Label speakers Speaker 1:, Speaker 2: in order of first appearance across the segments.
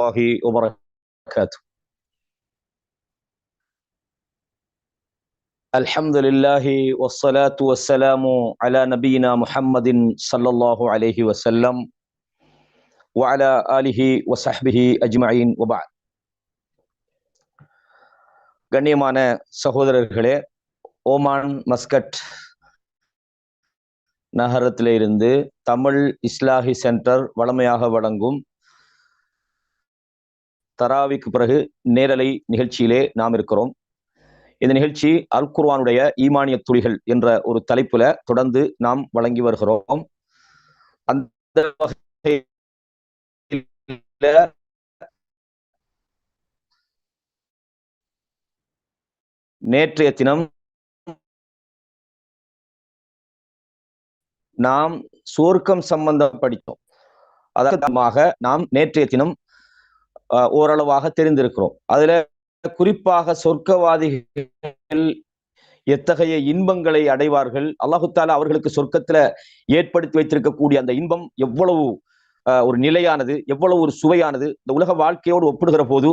Speaker 1: الله وبركاته. الحمد لله والصلاة والسلام على نبينا محمد صلى الله عليه وسلم وعلى آله وصحبه أجمعين وبعد. கண்ணியமான சகோதரர்களே, Oman Muscat நகரத்திலே இருந்து தமிழ் இஸ்லாஹி சென்டர் வளமையாக வழங்கும் தராவிக்கு பிறகு நேரலை நிகழ்ச்சியிலே நாம் இருக்கிறோம். இந்த நிகழ்ச்சி அல் குர்ஆனுடைய ஈமானிய துளிகள் என்ற ஒரு தலைப்புல தொடர்ந்து நாம் வழங்கி வருகிறோம். அந்த நேற்றைய தினம் நாம் சுவர்க்கம் சம்பந்தம் படித்தோம். அதற்காக நாம் நேற்றைய தினம் ஓரளவாக தெரிந்திருக்கிறோம். அதுல குறிப்பாக சொர்க்கவாதிகள் எத்தகைய இன்பங்களை அடைவார்கள், அல்லாஹு தஆலா அவர்களுக்கு சொர்க்கத்துல ஏற்படுத்தி வைத்திருக்கக்கூடிய அந்த இன்பம் எவ்வளவு ஒரு நிலையானது, எவ்வளவு ஒரு சுவையானது, இந்த உலக வாழ்க்கையோடு ஒப்பிடுகிற போது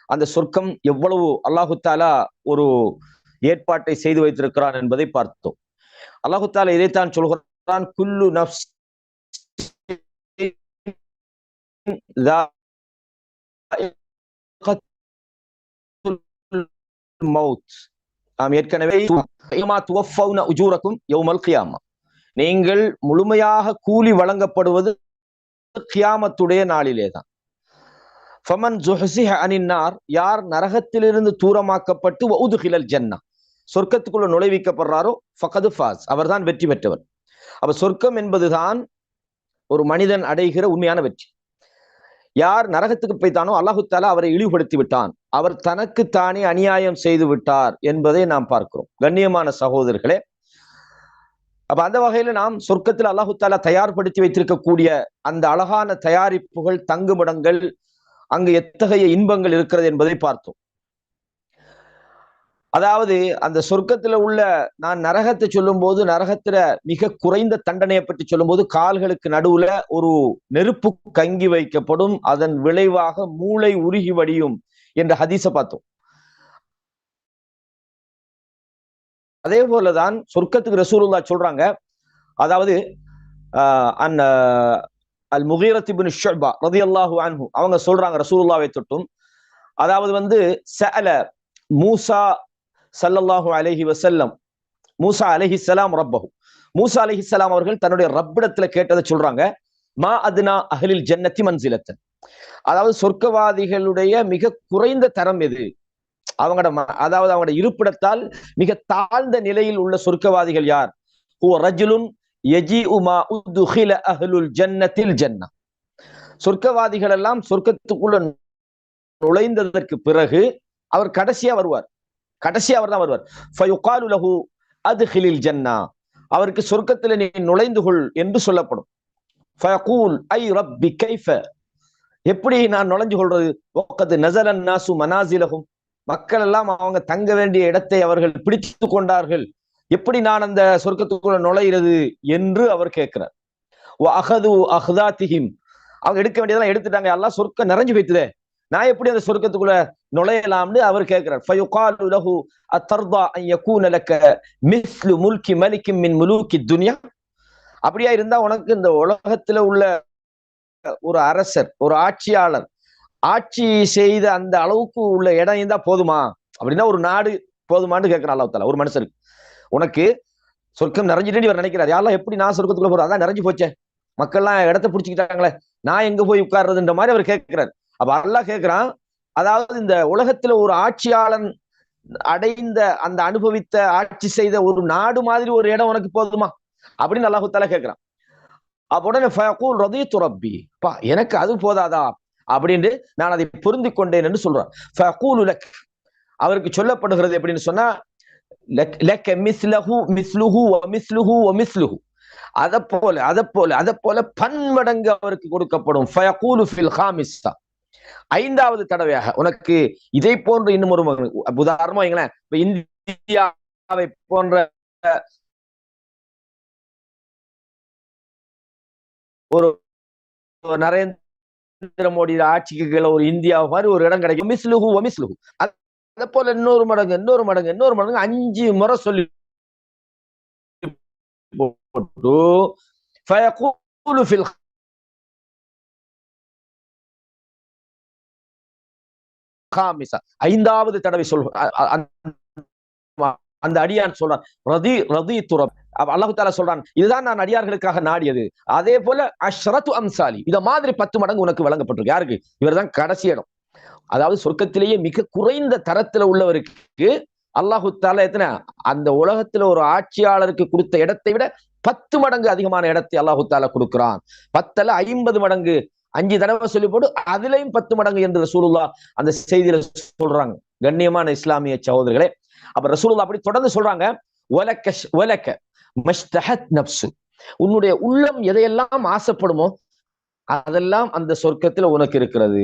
Speaker 1: அந்த சொர்க்கம் எவ்வளவு அல்லாஹு தஆலா ஒரு ஏற்பாட்டை செய்து வைத்திருக்கிறான் என்பதை பார்த்தோம். அல்லாஹு தஆலா இதைத்தான் சொல்கிறான், குல்லு நஃப்ஸ் மௌத். நாம் ஏற்கனவே நீங்கள் முழுமையாக கூலி வழங்கப்படுவது கியாமத்துடைய நாளிலே தான். ஃபமன் ஜுஹ்ஸிஹ அனின் நார், யார் நரகத்திலிருந்து தூரமாக்கப்பட்டு வஉத்கிலல் ஜன்னah, சொர்க்கத்துக்குள்ள நுழைவிக்கப்படுறாரோ, ஃபகது ஃபாஸ், அவர்தான் வெற்றி பெற்றவர். அப்ப சொர்க்கம் என்பதுதான் ஒரு மனிதன் அடைகிற உண்மையான வெற்றி. யார் நரகத்துக்கு போய்த்தானோ அல்லாஹு தஆலா அவரை இழிவுபடுத்தி விட்டான், அவர் தனக்கு தானே அநியாயம் செய்து விட்டார் என்பதை நாம் பார்க்கிறோம். கண்ணியமான சகோதரர்களே, அப்ப அந்த வகையில நாம் சொர்க்கத்தில் அல்லாஹு தஆலா தயார்படுத்தி வைத்திருக்கக்கூடிய அந்த அழகான தயாரிப்புகள், தங்குமிடங்கள், அங்கு எத்தகைய இன்பங்கள் இருக்கிறது என்பதை பார்த்தோம். அதாவது அந்த சொர்க்கத்துல உள்ள, நான் நரகத்தை சொல்லும் போது நரகத்துல மிக குறைந்த தண்டனையை பற்றி சொல்லும் போது கால்களுக்கு நடுவுல ஒரு நெருப்பு கங்கி வைக்கப்படும், அதன் விளைவாக மூளை உருகி வடியும் என்ற ஹதீஸை பார்த்தோம். அதே போலதான் சொர்க்கத்துக்கு ரசூலுல்லாஹ் சொல்றாங்க, அதாவது அல் முகீரத் இப்னு ஷுஅபா ரலியல்லாஹு அன்ஹு அவங்க சொல்றாங்க ரசூலுல்லாஹ்வை தொட்டும், அதாவது சஅல மூசா ஸல்லல்லாஹு அலைஹி வஸல்லம், மூசா அலைஹிஸ்ஸலாம் ரப்பஹு, மூசா அலைஹிஸ்ஸலாம் அவர்கள் தன்னுடைய ரப்பிடத்துல கேட்டதை சொல்றாங்க, மா அத்னா அஹ்லில் ஜன்னத்தி மன்சிலத்தன், அதாவது சொர்க்கவாதிகளுடைய மிக குறைந்த தரம் எது, அதாவது அவங்களோட இருப்பிடத்தால் மிக தாழ்ந்த நிலையில் உள்ள சொர்க்கவாதிகள் யார்? ஹுவ ரஜுலுன் யஜீஉ மா உத்கில அஹ்லுல் ஜன்னத்தில் ஜன்னah, சொர்க்கவாதிகள் எல்லாம் சொர்க்கத்துக்குள்ள நுழைந்ததற்கு பிறகு அவர் கடைசியா வருவார், அவர் தான் வருவார். ஃபயுகாலு லஹு அத்கிலில் ஜன்னah, அவருக்கு சொர்க்கத்தில் நீ நுழைந்து கொள் என்று சொல்லப்படும். ஃபயகூல் ஐ ரப்பி கைஃப, எப்படி நான் நுழைஞ்சு கொள்றது? வக்கத் நஸலன் நாசு மனாசிலஹும், மக்கள் எல்லாம் அவங்க தங்க வேண்டிய இடத்தை அவர்கள் பிடித்து கொண்டார்கள், எப்படி நான் அந்த சொர்க்கத்துக்குள்ள நுழைகிறது என்று அவர் கேட்கிறார். வஅஹது அஹ்தாத்திஹிம், அவங்க எடுக்க வேண்டியதெல்லாம் எடுத்துட்டாங்க, எல்லாம் சொர்க்கம் நிறைஞ்சு போய்த்துதே, நான் எப்படி அந்த சொர்க்கத்துக்குள்ள நுழையலாம்னு அவர் கேட்கிறார். ஃபயுகாலு லஹு அத்தர்தா அன் யகூன லக மிஸ்லு முல்கி மலிகின் மின் முலூக்கி துன்யா, அப்படியா இருந்தா உனக்கு இந்த உலகத்துல உள்ள ஒரு அரசர், ஒரு ஆட்சியாளர் ஆட்சி செய்த அந்த அளவுக்கு உள்ள இடம் இருந்தா போதுமா, அப்படின்னா ஒரு நாடு போதுமான்னு கேட்கிறான் அல்லாஹ் தஆலா ஒரு மனுஷருக்கு. உனக்கு சொர்க்கம் நிறைஞ்சிட்டு இவர் நினைக்கிறார், யாரெல்லாம் எப்படி நான் சொர்க்கத்துக்குள்ள போறேன், அதான் நிறைஞ்சு போச்சே, மக்கள்லாம் இடத்த பிடிச்சிக்கிட்டாங்களே, நான் எங்க போய் உட்கார்றதுன்ற மாதிரி அவர் கேட்கிறார். அப்ப அல்லாஹ் கேட்கிறான், அதாவது இந்த உலகத்துல ஒரு ஆட்சியாளன் அடைந்த அந்த அனுபவித்த ஆட்சி செய்த ஒரு நாடு மாதிரி ஒரு இடம் உனக்கு போதுமா அப்படின்னு அல்லாஹ் தஆலா கேட்கிறான். அப்ப உடனே ஃபயகூல் ரதீது ரப்பி, பா எனக்கு அது போதாதா அப்படின்னு நான் அதை பொருந்திக் கொண்டேன் என்று சொல்றான். ஃபயகூலு லக், அவருக்கு சொல்லப்படுகிறது எப்படின்னு சொன்னா, லக்க மிஸ்லஹு மிஸ்லுஹு வ மிஸ்லுஹு வ மிஸ்லுஹு, அத போல பன்மடங்கு அவருக்கு கொடுக்கப்படும். ஃபயகூலு ஃபில் ஹாமிஸா, ஐந்தாவது தடவையாக உனக்கு இதை போன்ற இன்னும் ஒரு, உதாரணமா வைங்களேன், இப்ப இந்தியாவை போன்ற ஒரு நரேந்திர நரேந்திர மோடி ஆட்சிக்கு கீழே ஒரு இந்தியா மாதிரி ஒரு இடம் கிடைக்கும். மிஸ்லுஹு ஒமிஸ்லுஹு, அதை போல இன்னொரு மடங்கு 5 முறை சொல்லி போட்டு ஃபயகூலு ஃபில் காமிஸா, 5வது தடவை அந்த அடியான் சொல்றான் ரதி துரப். அல்லாஹ் தஆலா சொல்றான், இதுதான் நான் அடியார்களுக்காக நாடியது. அதே போல அஷ்ரத்து அம்சாலி, இத மாதிரி 10 மடங்கு உனக்கு வழங்கப்பட்டிருக்கு. யாருக்கு? இவர்தான் கடைசி இடம். அதாவது சொர்க்கத்திலேயே மிக குறைந்த தரத்துல உள்ளவருக்கு அல்லாஹ் தஆலா எத்தனை, அந்த உலகத்துல ஒரு ஆட்சியாளருக்கு கொடுத்த இடத்தை விட 10 மடங்கு அதிகமான இடத்தை அல்லாஹ் தஆலா கொடுக்கிறான். 10 50 மடங்கு, 5 தடவை சொல்லி போட்டு அதுலயும் 10 மடங்கு என்று ரசூலுல்லாஹ் அந்த செய்தியில சொல்றாங்க. கண்ணியமான இஸ்லாமிய சகோதரர்களே, அப்ப ரசூலுல்லாஹ் அப்படி தொடர்ந்து சொல்றாங்க, வலக்க மஷ்தஹத் நப்சு, உன்னுடைய உள்ளம் எதையெல்லாம் ஆசைப்படுமோ அதெல்லாம் அந்த சொர்க்கத்துல உனக்கு இருக்கிறது.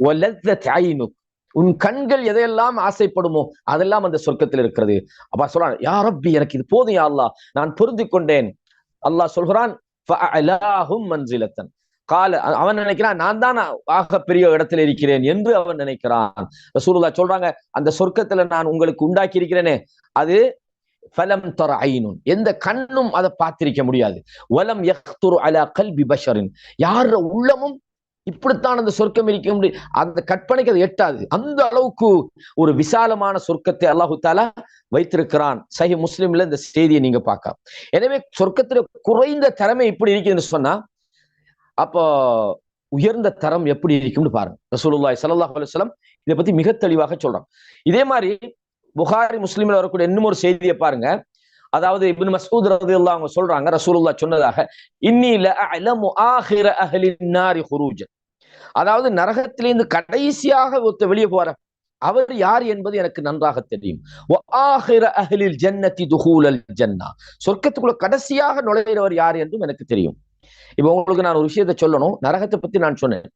Speaker 1: வலத்தத் ஐனுக், உன் கண்கள் எதையெல்லாம் ஆசைப்படுமோ அதெல்லாம் அந்த சொர்க்கத்தில் இருக்கிறது. அப்ப சொல்றான், யா ரப்பி, எனக்கு இது போதும் யா அல்லாஹ், நான் பொருந்திக் கொண்டேன். அல்லாஹ் சொல்கிறான், ஃபஅலாஹும் மன்சிலத்தன், அவன் நினைக்கிறான் நான் தான் ஆக பெரிய இடத்துல இருக்கிறேன் என்று அவன் நினைக்கிறான். ரசூலுல்லாஹ் சொல்றாங்க, அந்த சொர்க்கத்துல நான் உங்களுக்கு உண்டாக்கி இருக்கிறேனே, அது ஃபலம் தர ஐனுன், எந்த கண்ணும் அதை பார்த்திருக்க முடியாது. வலம் யக்துரு அலா கல்பி பஷரின், யார உள்ளமும் இப்படித்தான் அந்த சொர்க்கம் இருக்க முடியும், அந்த கற்பனைக்கு அது எட்டாது. அந்த அளவுக்கு ஒரு விசாலமான சொர்க்கத்தை அல்லாஹு தஆலா வைத்திருக்கிறான். சஹீஹ் முஸ்லிம்ல இந்த செய்தியை நீங்க பார்க்கலாம். எனவே சொர்க்கத்துல குறைந்த தரமே இப்படி இருக்குன்னு சொன்னா, அப்போ உயர்ந்த தரம் எப்படி இருக்கும்னு பாருங்க. ரசூலுல்லாஹி ஸல்லல்லாஹு அலைஹி வஸல்லம் இதை பத்தி மிக தெளிவாக சொல்றாங்க. இதே மாதிரி புகாரி முஸ்லிம்ல வரக்கூடிய இன்னும் ஒரு செய்தியை பாருங்க. அதாவது இப்னு மஸ்ஊத் ரலியல்லாஹு அன்ஹு சொல்றாங்க, ரசூலுல்லாஹ் சொன்னதாக, இன்னி லஅலமு ஆகிர அஹ்லின் நாரி குரூஜன், அதாவது நரகத்திலிருந்து கடைசியாக ஒருத்த வெளியே போற அவர் யார் என்பது எனக்கு நன்றாக தெரியும். வ ஆகிர அஹ்லில் ஜன்னதி துகூலல் ஜன்னா, சொர்க்கத்துக்குள்ள கடைசியாக நுழைகிறவர் யார் என்றும் எனக்கு தெரியும். இப்ப உங்களுக்கு நான் ஒரு விஷயத்தை சொல்லணும். நரகத்தை பத்தி நான் சொன்னேன்.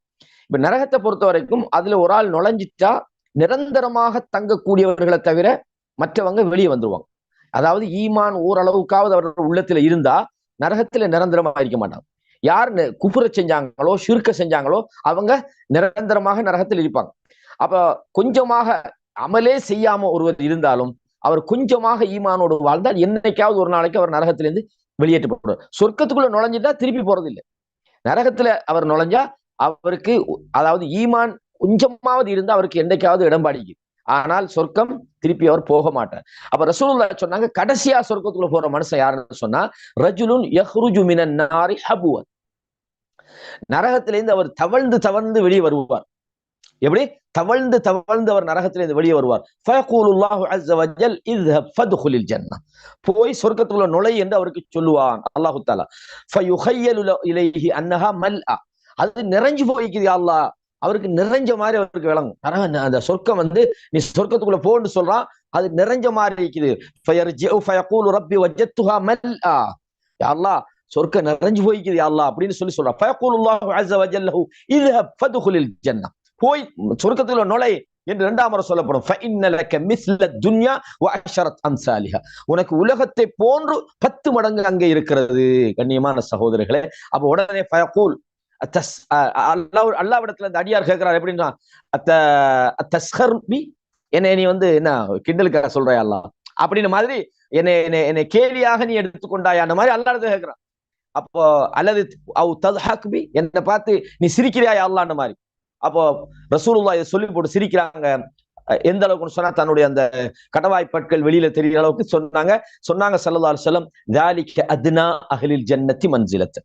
Speaker 1: இப்ப நரகத்தை பொறுத்த வரைக்கும் அதுல ஒரு ஆள் நுழைஞ்சிட்டா நிரந்தரமாக தங்கக்கூடியவர்களை தவிர மற்றவங்க வெளியே வந்துருவாங்க. அதாவது ஈமான் ஓரளவுக்காவது அவர்கள் உள்ளத்துல இருந்தா நரகத்துல நிரந்தரமா இருக்க மாட்டாங்க. யார் குஃப்ர செஞ்சாங்களோ ஷிர்க செஞ்சாங்களோ அவங்க நிரந்தரமாக நரகத்தில் இருப்பாங்க. அப்ப கொஞ்சமாக அமலே செய்யாம ஒருவர் இருந்தாலும் அவர் கொஞ்சமாக ஈமானோடு வாழ்ந்தால் என்னைக்காவது ஒரு நாளைக்கு அவர் நரகத்திலிருந்து வெளியேற்றப்படுவார். சொர்க்கத்துக்குள்ள நுழைஞ்சிட்டா திருப்பி போறது இல்லை. நரகத்துல அவர் நுழைஞ்சா அவருக்கு, அதாவது ஈமான் கொஞ்சமாவது இருந்தா அவருக்கு என்னைக்காவது இடம்பாடிக்கு, ஆனால் சொர்க்கம் திருப்பி அவர் போக மாட்டார். அப்ப ரசூலுல்லாஹ் சொன்னாங்க, கடைசியா சொர்க்கத்துக்குள்ள போற மனுஷன் யாருன்னு சொன்னா, ரஜுலுன் யஹ்ருஜு மினன் நாரி ஹபுவன், நரகத்திலிருந்து அவர் தவழ்ந்து வெளியே வருவார். எப்படி? தவழ்ந்து அவர் நரகத்திலிருந்து வெளியே வருவார். ஃபயகூலுல்லாஹு அஸ்ஸ வஜல் இத்ஹப் ஃபத்குலில் ஜன்னah, போய் சொர்க்கத்துக்குள்ள நுழை என்று அவருக்கு சொல்லுவான் அல்லாஹ் தஆலா. ஃபயுஹய்யலு இலைஹி அன்னஹா மல்ஆ, அது நிறைஞ்சு போய்க்குது அல்லாஹ், அவருக்கு நிறைஞ்ச மாதிரி அவருக்கு விளங்கும். அந்த சொர்க்கம் வந்து நீ சொர்க்கத்துக்குள்ள போன்னு சொல்றான், அது நிறைஞ்ச மாதிரி இருக்குது. ஃபயர்ஜிஉ ஃபயகூலு ரப்பி வஜத்துஹா மல்ஆ, யா அல்லாஹ் சொர்க்கம் நிறைஞ்சு போய்க்குது யா அல்லாஹ் அப்படின்னு சொல்றான். ஃபயகூலுல்லாஹு அஸ்ஸ வஜல்லஹு இத்ஹப் ஃபத்குலில் ஜன்னah, போய் சொர்க்கத்துல நுழை என்று 2ஆம் முறை சொல்லப்படும். ஃபஇன்னலக மிஸ்ல துன்யா வ அஷரத் அம்சாலிஹா, உனக்கு உலகத்தை போன்று 10 மடங்கு அங்கே இருக்கிறது. கண்ணியமான சகோதரர்களே, அப்ப உடனே ஃபயகூல் அல்லாஹ்விடத்துல இந்த அடியார் கேட்கிறார், எப்படின்னா, தஸ்ஹர் பி, என்னை நீ வந்து என்ன கிண்டலுக்காக சொல்றாயா அல்லாஹ் அப்படின்னு மாதிரி, என்னை கேலியாக நீ எடுத்துக்கொண்டாயா அந்த மாதிரி அல்லாஹ் கேட்கிறான். அப்போ அல்லது அவ் தத்ஹக் பி, என்னை பார்த்து நீ சிரிக்கிறியா அல்லாஹ்ன்ற மாதிரி. அப்போ ரசூலுல்லாஹ் இதை சொல்லி போட்டு சிரிக்கிறாங்க. எந்த அளவுக்கு சொன்னா, தன்னுடைய அந்த கடவாய்ப்பற்கள் வெளியில தெரிகிற அளவுக்கு சொன்னாங்க ஸல்லல்லாஹு அலைஹி வஸல்லம், ذلك அத்னா அஹ்லில் ஜன்னதி மன்சிலத்,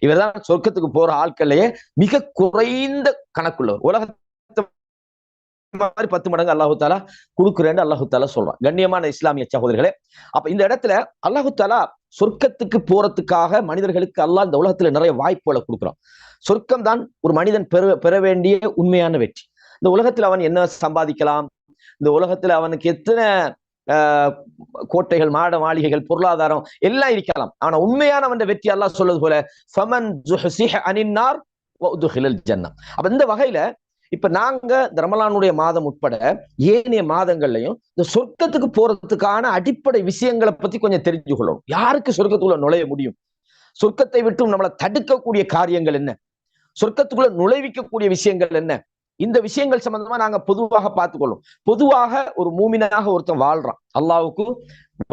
Speaker 1: இவர்தான் சொர்க்கத்துக்கு போற ஆட்கள்லயே மிக குறைந்த கணக்குள்ளவர். உலகத்தை மாதிரி 10 மடங்கு அல்லாஹு தஆலா கொடுக்குறேன்னு அல்லாஹு தஆலா சொல்றான். கண்ணியமான இஸ்லாமிய சகோதரர்களே, அப்ப இந்த இடத்துல அல்லாஹு தஆலா சொர்க்கத்துக்கு போறதுக்காக மனிதர்களுக்கு அல்லாஹ் இந்த உலகத்துல நிறைய வாய்ப்புகளை கொடுக்குறான். சொர்க்கம் தான் ஒரு மனிதன் பெற வேண்டிய உண்மையான வெற்றி. இந்த உலகத்துல அவன் என்ன சம்பாதிக்கலாம், இந்த உலகத்துல அவனுக்கு எத்தனை கோட்டைகள், மாளிகைகள், பொருளாதாரம் எல்லாம் இருக்கலாம். ஆனா உண்மையான அவன் வெற்றி அல்லாஹ் சொல்றது போல, ஃபமன் ஜுஹ்ஸிஹ அனின் நார் வ உத்ஹிலல் ஜன்னah. அப்ப இந்த வகையில இப்ப நாங்க ரமலானுடைய மாதம் உட்பட ஏனைய மாதங்கள்லயும் இந்த சொர்க்கத்துக்கு போறதுக்கான அடிப்படை விஷயங்களை பத்தி கொஞ்சம் தெரிஞ்சு கொள்ளணும். யாருக்கு சொர்க்கத்துக்குள்ள நுழைய முடியும், சொர்க்கத்தை விட்டு நம்மளை தடுக்கக்கூடிய காரியங்கள் என்ன, சொர்க்கத்துக்குள்ள நுழைவிக்கக்கூடிய விஷயங்கள் என்ன, இந்த விஷயங்கள் சம்பந்தமா நாங்க பொதுவாக பார்த்துக்கொள்ளும். பொதுவாக ஒரு மூமினாக ஒருத்தன் வாழ்றான், அல்லாஹ்வுக்கு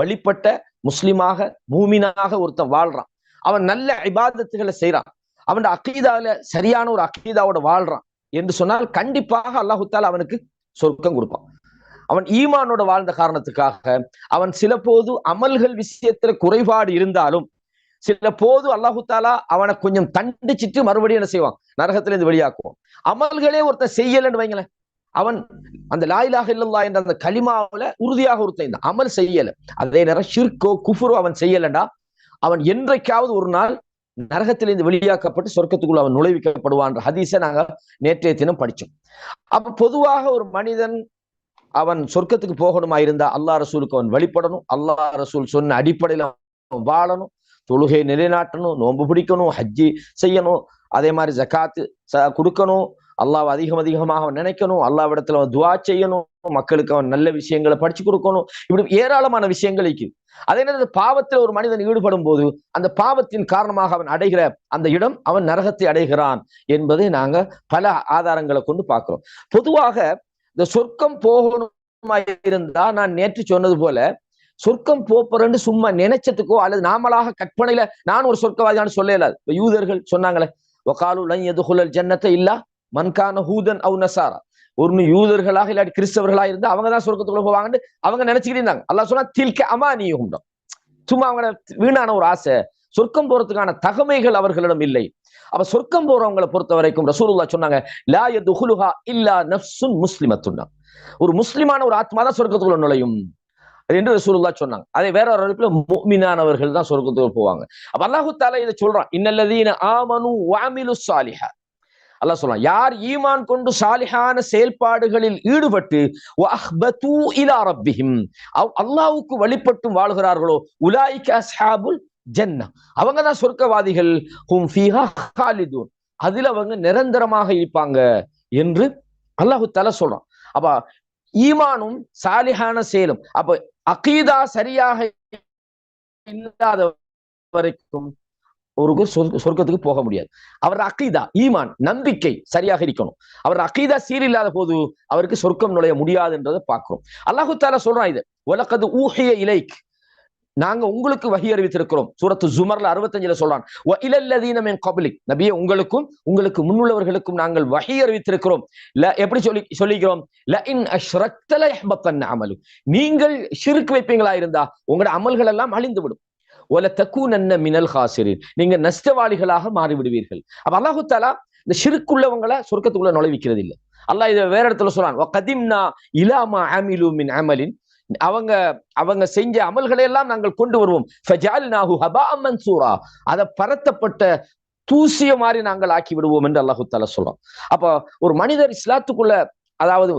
Speaker 1: வழிபட்ட முஸ்லிமாக மூமினாக ஒருத்தன் வாழ்றான், அவன் நல்ல இபாதத்துகளை செய்யறான், அவன் அக்கீதால சரியான ஒரு அக்கீதாவோட வாழ்றான் என்று சொன்னால் கண்டிப்பாக அல்லாஹு தாலா அவனுக்கு சொர்க்கம் கொடுப்பான். அவன் ஈமானோட வாழ்ந்த காரணத்துக்காக அவன் சில போது அமல்கள் விஷயத்துல குறைபாடு இருந்தாலும் சில போது அல்லாஹு தாலா அவனை கொஞ்சம் தண்டிச்சுட்டு மறுபடியும் என்ன செய்வான், நரகத்துல இருந்து வெளியாக்குவான். அமல்களே ஒருத்தன் செய்யலன்னு வைங்களேன், அவன் அந்த லா இலாஹ இல்லல்லாஹ் என்ற அந்த கலிமாவுல உறுதியாக ஒருத்தன் அமல் செய்யல, அதே நேரம் ஷிர்கோ குஃப்ரோ அவன் செய்யலண்டா அவன் என்றைக்காவது ஒரு நாள் நரகத்திலிருந்து வெளியாக்கப்பட்டு சொர்க்கத்துக்குள்ள அவன் நுழைவிக்கப்படுவான்ற ஹதீஸை நாங்க நேற்றைய தினம் படிச்சோம். அப்ப பொதுவாக ஒரு மனிதன் அவன் சொர்க்கத்துக்கு போகணுமா இருந்தா அல்லாஹ் ரசூலுக்கு அவன் வழிபடணும், அல்லாஹ் ரசூல் சொன்ன அடிப்படையில அவன் வாழணும், தொழுகை நிலைநாட்டணும், நோன்பு பிடிக்கணும், ஹஜ்ஜி செய்யணும், அதே மாதிரி ஜகாத்து கொடுக்கணும், அல்லாஹ் அதிகமாக அவன் நினைக்கணும், அல்லாஹ்விடத்துல அவன் துஆ செய்யணும், மக்களுக்கு அவன் நல்ல விஷயங்களை படிச்சு கொடுக்கணும், இப்படி ஏராளமான விஷயங்கள் இருக்கு. அதே நேரத்தில் பாவத்தில் ஒரு மனிதன் ஈடுபடும் போது அந்த பாவத்தின் காரணமாக அவன் அடைகிற அந்த இடம் அவன் நரகத்தை அடைகிறான் என்பதை நாங்க பல ஆதாரங்களை கொண்டு பார்க்கிறோம். பொதுவாக இந்த சொர்க்கம் போகணுமா இருந்தா நான் நேற்று சொன்னது போல சொர்க்கம் போறேன்னு சும்மா நினைச்சதுக்கோ அல்லது நாமளாக கற்பனையில நான் ஒரு சொர்க்கவாதியான்னு சொல்ல இயலாது. யூதர்கள் சொன்னாங்களே, வகாலு லன் யதுகுலல் ஜன்னத இல்லா மன் கான ஹூதன் அவ் நஸாரா, ஒரு யூதர்களாக இல்லாட்டி கிறிஸ்தவர்களாக இருந்தா அவங்க தான் சொர்க்கத்துக்குள்ள போவாங்கன்னு அவங்க நினைச்சுக்கிட்டு இருந்தாங்க. அல்லாஹ் சொன்னா தில்க அமானியும், சும்மா அவங்க வீணான ஒரு ஆசை, சொர்க்கம் போறதுக்கான தகமைகள் அவர்களிடம் இல்லை. அப்ப சொர்க்கம் போறவங்களை பொறுத்த வரைக்கும் ரசூலுல்லாஹ் சொன்னாங்க, லா யதுகுலுஹா இல்லா நஃப்சுன் முஸ்லிமத்துன், ஒரு முஸ்லிமான ஒரு ஆத்மா தான் சொர்க்கத்துக்குள்ள நுழையும் என்று ரசூலுல்லாஹ் சொன்னாங்க. அதே வேற ஒரு இடத்துல முஃமினானவர்கள் தான் சொர்க்கத்துக்கு போவாங்க. அப்ப அல்லாஹ் தஆலா இதை சொல்றான், இன்னல்லதீன ஆமனு வஅமிலுஸ் ஸாலிஹாத், அல்லாஹ் சொல்றான் யார் ஈமான் கொண்டு சாலிஹான செயல்பாடுகளில் ஈடுபட்டு வஅஹ்பது இலா ரப்பிஹிம், அல்லாஹ்வுக்கு வழிபட்டும் வாழ்கிறார்களோ உலாயிக அஸ்ஹாபுல் ஜன்னah, அவங்க தான் சொர்க்கவாதிகள், ஹும் ஃபீஹா காலிதூன், அதில் அவங்க நிரந்தரமாக இருப்பாங்க என்று அல்லாஹ் தஆலா சொல்றான். அப்ப ஈமானும் சாலிஹான செயலும், அப்ப அகீதா சரியாக இல்லாத வரைக்கும் ஒரு சொர்க்கத்துக்கு போக முடியாது. அவர் அகீதா ஈமான் நம்பிக்கை சரியாக இருக்கணும். அவர் அகீதா சீரில்லாத போது அவருக்கு சொர்க்கம் நுழைய முடியாது என்றதை பார்க்கிறோம். அல்லாஹ் தஆலா சொல்றான், இது வலகத் ஊஹிய இலைக், நாங்க உங்களுக்கு வஹி அறிவித்திருக்கிறோம். சூரத்து ஜுமர்ல 65ல சொல்றான், வ இலல்லதீன மின் கப்லிக், நபியே உங்களுக்கும் உங்களுக்கு முன்னுள்ளவர்களுக்கும் நாங்கள் வஹி அறிவித்திருக்கிறோம். எப்படி சொல்லிக்கிறோம், ல இன் அஷ்ரக்த ல யஹ்பத்தன் அமலு, நீங்கள் ஷிர்க் வைப்பீங்களா இருந்தா உங்களோட அமல்கள் எல்லாம் அழிந்துவிடும். ஒல தக்கூனன்ன மினல் காசிரின், நீங்க நஷ்டவாளிகளாக மாறிவிடுவீர்கள். அப்ப அல்லாஹ் தஆலா இந்த ஷிர்க் உள்ளவங்களை சொர்க்கத்துக்குள்ள நுழைவிக்கிறது இல்லை. அல்லாஹ் இதை வேற இடத்துல சொல்றான், வ கதிம்னா இலா மா அமிலு மின் அமலின், அவங்க செஞ்ச அமல்களை எல்லாம் நாங்கள் கொண்டு வருவோம், ஃபஜஅல்நாஹு ஹபாஅம் மன்சூரா, அதை பரத்தப்பட்ட தூசிய மாதிரி நாங்கள் ஆக்கி விடுவோம் என்று அல்லாஹ் தஆலா சொல்றான். அப்ப ஒரு மனிதர் இஸ்லாத்துக்குள்ள, அதாவது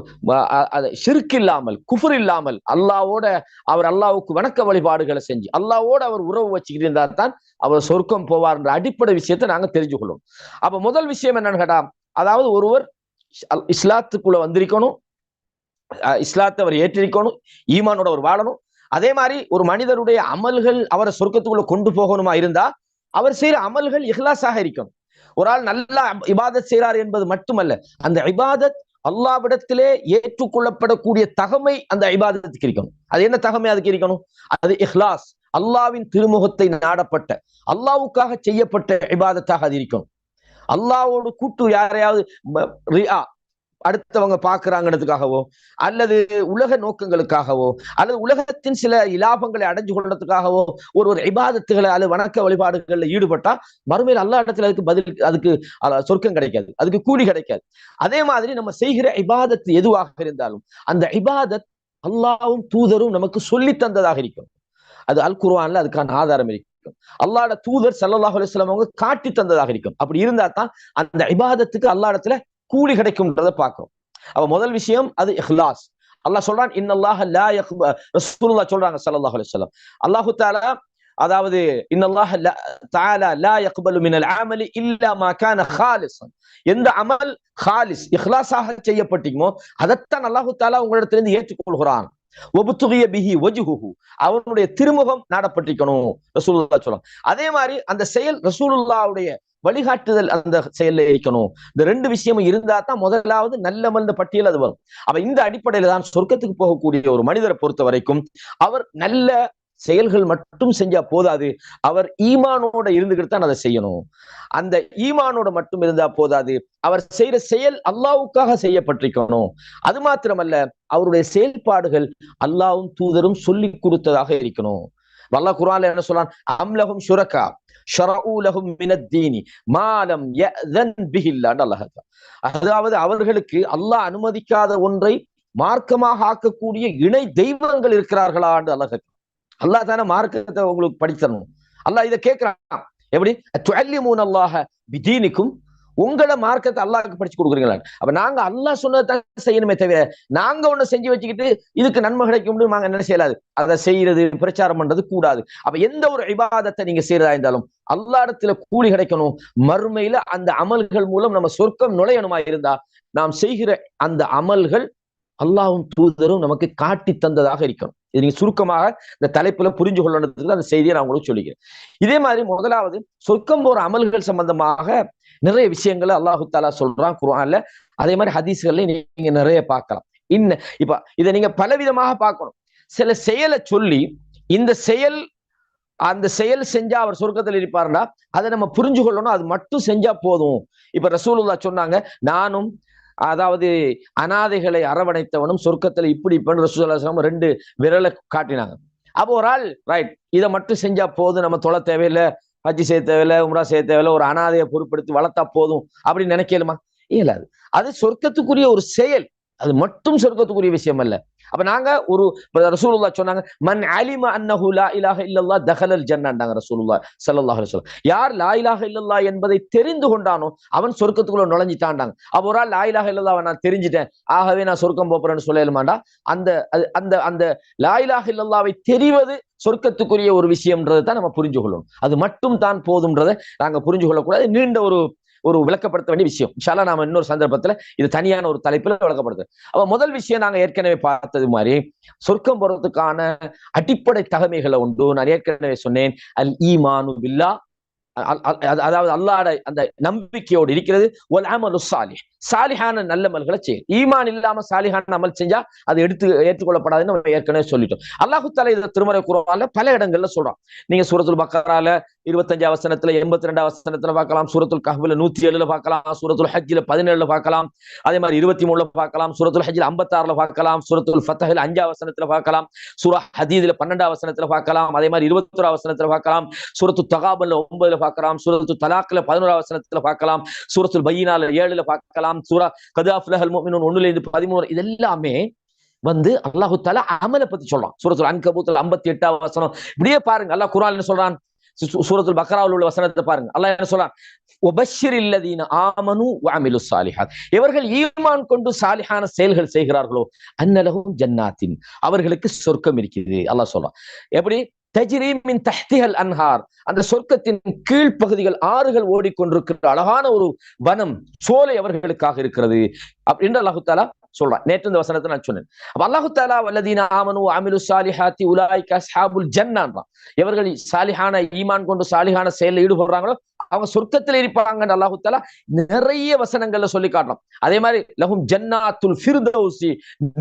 Speaker 1: ஷிர்க் இல்லாமல் குஃபர் இல்லாமல் அல்லாஹ்வோட அவர் அல்லாஹ்வுக்கு வணக்க வழிபாடுகளை செஞ்சு அல்லாஹ்வோட அவர் உறவு வச்சுக்கிட்டு இருந்தா தான் அவர் சொர்க்கம் போவார் என்ற அடிப்படை விஷயத்தை நாங்க தெரிஞ்சு கொள்ளும். அப்ப முதல் விஷயம் என்னன்னு கேட்டா, அதாவது ஒருவர் இஸ்லாத்துக்குள்ள வந்திருக்கணும், இஸ்லாத்தை அவர் ஏற்றிருக்கணும், ஈமானோட அவர் வாழணும். அதே மாதிரி ஒரு மனிதருடைய அமல்கள் அவரை சொர்க்கத்துக்குள்ள கொண்டு போகணுமா இருந்தா அவர் செய்யற அமல்கள் இஹ்லாஸாக இருக்கணும். ஒரு ஆள் நல்லா இபாதத் செய்யறார் என்பது மட்டுமல்ல, அந்த இபாதத் அல்லாஹ்விடத்திலே ஏற்றுக்கொள்ளப்படக்கூடிய தகமை அந்த இபாதத்துக்கு இருக்கணும். அது என்ன தகமை அதுக்கு இருக்கணும், அது இஹ்லாஸ், அல்லாஹ்வின் திருமுகத்தை நாடப்பட்ட அல்லாஹ்வுக்காக செய்யப்பட்ட இபாதத்தாக அது இருக்கணும். அல்லாஹ்வோடு கூட்டு யாரையாவது அடுத்தவங்க பாக்குறாங்கிறதுக்காகவோ அல்லது உலக நோக்கங்களுக்காகவோ அல்லது உலகத்தின் சில இலாபங்களை அடைஞ்சு கொள்றதுக்காகவோ ஒரு இபாதத்துகளை அல்லது வணக்க வழிபாடுகள்ல ஈடுபட்டா மறுமையில் அல்லாஹ் இடத்துல அதுக்கு பதில், அதுக்கு சொர்க்கம் கிடைக்காது, அதுக்கு கூலி கிடைக்காது. அதே மாதிரி நம்ம செய்கிற இபாதத்து எதுவாக இருந்தாலும் அந்த இபாதத் அல்லாஹ்வும் தூதரும் நமக்கு சொல்லி தந்ததாக இருக்கும். அது அல் குர்ஆன்ல அதுக்கான ஆதாரம் இருக்கும். அல்லாஹ்வோட தூதர் ஸல்லல்லாஹு அலைஹி வஸல்லம் அவங்க காட்டி தந்ததாக இருக்கும். அப்படி இருந்தா தான் அந்த இபாதத்துக்கு அல்லாஹ் இடத்துல கூலி கிடைக்கும்ன்றதை பார்க்கிறோம். அப்ப முதல் விஷயம் அது இஹ்லாஸ். அல்லாஹ் சொல்றான், இன்னல்லாஹ லா யக்பல், ரசூலுல்லாஹ் சொல்றாங்க ஸல்லல்லாஹு அலைஹி வஸல்லம், அல்லாஹ் தஆலா அதாவது இன்னல்லாஹ தஆலா லா யக்பலு மினல் அமலி இல்லா மா கான காலிஸன், எந்த அமல் காலிஸ் இஹ்லாஸாக செய்யப்பட்டீமோ அதைத்தான் அல்லாஹ் தஆலா உங்களிடத்திலிருந்து ஏற்றுக்கொள்கிறான் வபுத்துகிய பிஹி வஜ்ஹுஹு, அவனுடைய திருமுகம் நாடப்பட்டிருக்கணும் ரசூலுல்லாஹ் சொல்றாங்க. அதே மாதிரி அந்த செயல் ரசூலுல்லாஹ்வுடைய வழிகாட்டுதல் அந்த செயல்ல இருக்கணும். இந்த ரெண்டு விஷயமும் இருந்தா தான் முதலாவது நல்ல பட்டியல் அது வரும். அப்ப இந்த அடிப்படையில தான் சொர்க்கத்துக்கு போகக்கூடிய ஒரு மனிதரை பொறுத்த வரைக்கும் அவர் நல்ல செயல்கள் மட்டும் செஞ்சா போதாது, அவர் ஈமானோட இருந்துகிட்டு தான் அதை செய்யணும். அந்த ஈமானோட மட்டும் இருந்தா போதாது, அவர் செய்யற செயல் அல்லாஹ்வுக்காக செய்யப்பட்டிருக்கணும். அது மாத்திரமல்ல, அவருடைய செயல்பாடுகள் அல்லாஹ்வும் தூதரும் சொல்லி கொடுத்ததாக இருக்கணும். அல்லாஹ் குர்ஆன்ல என்ன சொல்றான்? அம்லஹும் ஷுரகா ஷரஊ லஹும் மினத்-தீனி மா லம் யஅஸன் பிஹில்லாஹ். அதாவது அவர்களுக்கு அல்லாஹ் அனுமதிக்காத ஒன்றை மார்க்கமாக ஆக்கக்கூடிய இணை தெய்வங்கள் இருக்கிறார்களா என்று அல்லாஹ் தானே மார்க்கத்தை உங்களுக்கு படித்தரணும். அல்லாஹ் இதை கேட்கிறான். எப்படி? துஅல்லிமூனல்லாஹ பிதீனிக்கும், உங்களோட மார்க்கத்தை அல்லாஹ்க்கு படிச்சு கொடுக்குறீங்களா? அப்ப நாங்க அல்லாஹ் சொன்னதான் செய்யணுமே தவிர நாங்க ஒண்ணு செஞ்சு வச்சுக்கிட்டு இதுக்கு நன்மை கிடைக்கும் நாங்க என்ன செய்யலாது, அதை செய்யறது பிரச்சாரம் பண்றது கூடாது. அப்ப எந்த ஒரு இபாதத்தை நீங்க செய்யறதா இருந்தாலும் அல்லாஹ் இடத்துல கூலி கிடைக்கணும். மறுமையில அந்த அமல்கள் மூலம் நம்ம சொர்க்கம் நுழையணுமா இருந்தா நாம் செய்கிற அந்த அமல்கள் அல்லாஹ்வும் தூதரும் நமக்கு காட்டி தந்ததாக இருக்கணும். இது நீங்க சுருக்கமாக இந்த தலைப்புல புரிஞ்சு கொள்ளணுன்றதுக்கு அந்த செய்தியை நான் உங்களுக்கு சொல்லிக்கிறேன். இதே மாதிரி முதலாவது சொர்க்கம் போற அமல்கள் சம்பந்தமாக நிறைய விஷயங்களை அல்லாஹு தாலா சொல்றான் குர்ஆன்ல. அதே மாதிரி ஹதீஸ்கள்ல நீங்க நிறைய பார்க்கலாம். இப்ப இதை நீங்க பலவிதமாக பார்க்கணும். சில செயலை சொல்லி இந்த செயல் அந்த செயல் செஞ்சா அவர் சொர்க்கத்தில் இருப்பாருன்னா அதை நம்ம புரிஞ்சு கொள்ளணும். அது மட்டும் செஞ்சா போதும். இப்ப ரசூலுல்லாஹ் சொன்னாங்க, நானும் அதாவது அனாதைகளை அரவணைத்தவனும் சொர்க்கத்துல இப்படி ரசூலுல்லாஹ் ரெண்டு விரலை காட்டினாங்க. அப்போ ஒரு ஆள் ரைட் இதை மட்டும் செஞ்சா போதும், நம்ம தொலை தேவையில்லை, ஹஜ்ஜி செய்ய தேவையில்லை, உம்ரா செய்ய தேவையில்லை, ஒரு அனாதையை பொறுப்படுத்தி வளர்த்தா போதும் அப்படின்னு நினைக்கலுமா? இயலாது. அது சொர்க்கத்துக்குரிய ஒரு செயல், அது மட்டும் சொர்க்கத்துக்குரிய விஷயம் அல்ல. அப்ப நாங்க ஒரு ரசூலுல்லாஹ் சொன்னாங்க, மன் அலிம அன்னஹு லா இலாஹ இல்லல்லாஹ் தஹலல் ஜன்னஹ்ன்றாங்க ரசூலுல்லாஹ் ஸல்லல்லாஹு அலைஹி வஸல்லம். யார் லா இலாஹ இல்லல்லாஹ் என்பதை தெரிந்து கொண்டானோ அவன் சொர்க்கத்துக்குள்ள நுழைஞ்சிட்டான்டாங்க. அப்ப ஒரு ஆள் லா இலாஹ இல்லல்லாஹ் நான் தெரிஞ்சிட்டேன், ஆகவே நான் சொர்க்கம் போறேன்னு சொல்லலுமாண்டா? அந்த அந்த அந்த லா இலாஹ இல்லல்லாஹ்வை தெரிவது சொர்க்கத்துக்குரிய ஒரு விஷயம்ன்றதை தான் நம்ம புரிஞ்சு கொள்ளணும். அது மட்டும் தான் போதும்ன்றதை நாங்க புரிஞ்சு கொள்ளக்கூடாது. நீண்ட ஒரு விளக்கப்படுத்த வேண்டிய விஷயம். இன்ஷா அல்லாஹ் நாம இன்னொரு சந்தர்ப்பத்துல இது தனியான ஒரு தலைப்புல விளக்கப்படுத்துறோம். அப்ப முதல் விஷயம் நாங்க ஏற்கனவே பார்த்தது மாதிரி சொர்க்கம் போறதுக்கான அடிப்படை தகமைகளை உண்டு. நான் ஏற்கனவே சொன்னேன், அல் ஈமானு பில்லாஹ், அதாவது அல்லாஹ்வுடைய அந்த நம்பிக்கையோடு இருக்கிறது. வல் அமலு ஸாலிஹ், சாலிஹான நல்லமல்களை செய்யும். ஈமான் இல்லாம சாலிஹான அமல் செஞ்சா அது ஏற்றுக்கொள்ளப்படாதுன்னு நம்ம ஏற்கனவே சொல்லிட்டோம். அல்லாஹு தஆலா இந்த திருமறை குர்ஆன்ல பல இடங்கள்ல சொல்றான். நீங்க சூரத்துல் பக்கரால 25 வசனத்துல, 82 வசனத்துல பார்க்கலாம், சூரத்துல் கஹ்ஃப்ல 107 பார்க்கலாம், சூரத்துல் ஹஜ்ஜில 17 பார்க்கலாம், அதே மாதிரி 23 பார்க்கலாம், சூரத்துல் ஹஜ்ஜில 56 பார்க்கலாம், சூரத்துல் ஃபத்ஹ்ல 5 வசனத்துல பார்க்கலாம், சூரா ஹதீதுல 12 வசனத்துல பார்க்கலாம், அதே மாதிரி 21 வசனத்துல பார்க்கலாம், சூரத்துல் தகாபுன்ல 9 பார்க்கலாம், சூரத்துல் தலாக்ல 11 வசனத்துல பார்க்கலாம், சூரத்துல் பையினால 7 பார்க்கலாம், சூரா கத் அஃப்லஹல் முஃமினூன் 1 13. இதெல்லாமே அல்லாஹு தஆலா அமலை பத்தி சொல்றான். சூரத்துல் அன்கபூத்ல 58 வசனம். இப்படியே பாருங்க, அல்லாஹ் குர்ஆன்ல என்ன சொல்றான்? சூரத்துல் பக்ராவில் உள்ள வசனத்தை பாருங்க. அல்லாஹ் என்ன சொல்றான்? வபஷ்ஷிரில் லதீன ஆமனு வஅமிலுஸ் ஸாலிஹாத், இவர்கள் ஈமான் கொண்டு சாலிஹான செயல்கள் செய்கிறார்களோ அன்னலஹும் ஜன்னாத்தின், அவர்களுக்கு சொர்க்கம் இருக்குது. அல்லாஹ் சொல்றான். எப்படி? தஜ்ரி மின் தஹ்திஹல் அன்ஹார், அந்த சொர்க்கத்தின் கீழ்ப்பகுதிகள் ஆறுகள் ஓடிக்கொண்டிருக்கிற அழகான ஒரு வனம், சோலை அவர்களுக்காக இருக்கிறது அப்படின்னு அல்லாஹு தஆலா சொல்றான். நேற்று இந்த வசனத்தை நான் சொன்னேன். அல்லாஹு தஆலா வல்லதீன ஆமனு வஅமிலுஸ் ஸாலிஹாத்தி உலாயிக அஸ்ஹாபுல் ஜன்னான்றான். எவர்கள் சாலிஹான ஈமான் கொண்டு சாலிஹான செயலில் ஈடுபடுறாங்களோ அவங்க சொர்க்கத்தில் இருப்பாங்கன்னு அல்லாஹு தஆலா நிறைய வசனங்கள்ல சொல்லி காட்டலாம். அதே மாதிரி லஹும் ஜன்னாத்துல் ஃபிர்தௌஸி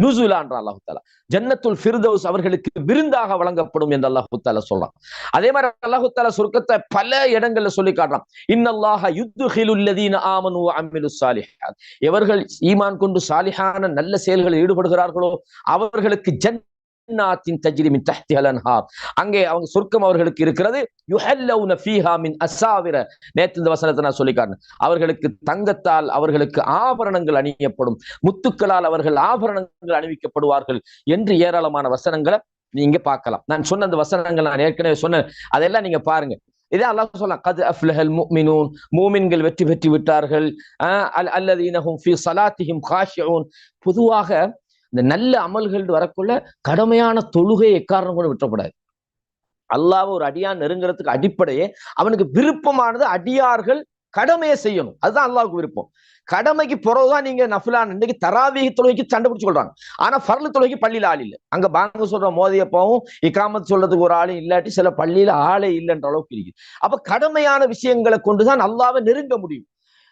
Speaker 1: நுஸுலான்றான் அல்லாஹு தஆலா. ஜன்னத்துல் ஃபிர்தௌஸ் அவர்களுக்கு விருந்தாக வழங்கப்படும் என்று அல்லாஹு தஆலா சொல்றான். அதே மாதிரி அல்லாஹு தஆலா சொர்க்கத்தை பல இடங்கள்ல சொல்லி காட்டுறான். இன்னல்லாஹ யுத்ஹிலுல் லதீன ஆமனு வஅமிலுஸ் ஸாலிஹாத், எவர்கள் ஈமான் கொண்டு சாலிஹான நல்ல செயல்களில் ஈடுபடுகிறார்களோ அவர்களுக்கு ஜன்னாத்தின் தஜ்ரி மின் தஹ்திஹல் அன்ஹார், அங்கே அவங்க சொர்க்கம் அவர்களுக்கு இருக்கிறது. யுஹல்லவுன ஃபீஹா மின் அஸாவிர, நேற்று இந்த வசனத்தை நான் சொல்லி காட்டினேன். அவர்களுக்கு தங்கத்தால் அவர்களுக்கு ஆபரணங்கள் அணியப்படும், முத்துக்களால் அவர்கள் ஆபரணங்கள் அணிவிக்கப்படுவார்கள் என்று ஏராளமான வசனங்களை நீங்க பார்க்கலாம். நான் சொன்ன அந்த வசனங்கள் நான் ஏற்கனவே சொன்னேன், அதெல்லாம் நீங்க பாருங்க. இதே அல்லாஹ் சொல்லலாம், கத் அஃப்லஹல் முஃமினூன், மூமின்கள் வெற்றி பெற்று விட்டார்கள். அல்லதீன ஹும் ஃபீ ஸலாத்திஹிம் காஷிஊன். பொதுவாக இந்த நல்ல அமல்கள் வரக்குள்ள கடமையான தொழுகை எக்காரணம் கூட விட்டக்கூடாது. அல்லாஹ் ஒரு அடியான் நெருங்கிறதுக்கு அடிப்படையே அவனுக்கு விருப்பமானது அடியார்கள் கடமையை செய்யணும். அதுதான் அல்லாஹ்வுக்கு விருப்பம். கடமைக்கு பிறகுதான் நீங்க நஃபிலான இன்னைக்கு தராவீஹ் தொழுகைக்கு சண்டை பிடிச்சு கொள்றாங்க. ஆனா ஃபர்லு தொழுகைக்கு பள்ளியில ஆள் இல்லை. அங்க பாங்க சொல்ற மோதியப்பாவும் இக்காமத் சொல்றதுக்கு ஒரு ஆளும் இல்லாட்டி சில பள்ளியில ஆளே இல்லைன்ற அளவுக்கு இருக்கு. அப்ப கடமையான விஷயங்களை கொண்டுதான் அல்லாஹ்வை நெருங்க முடியும்.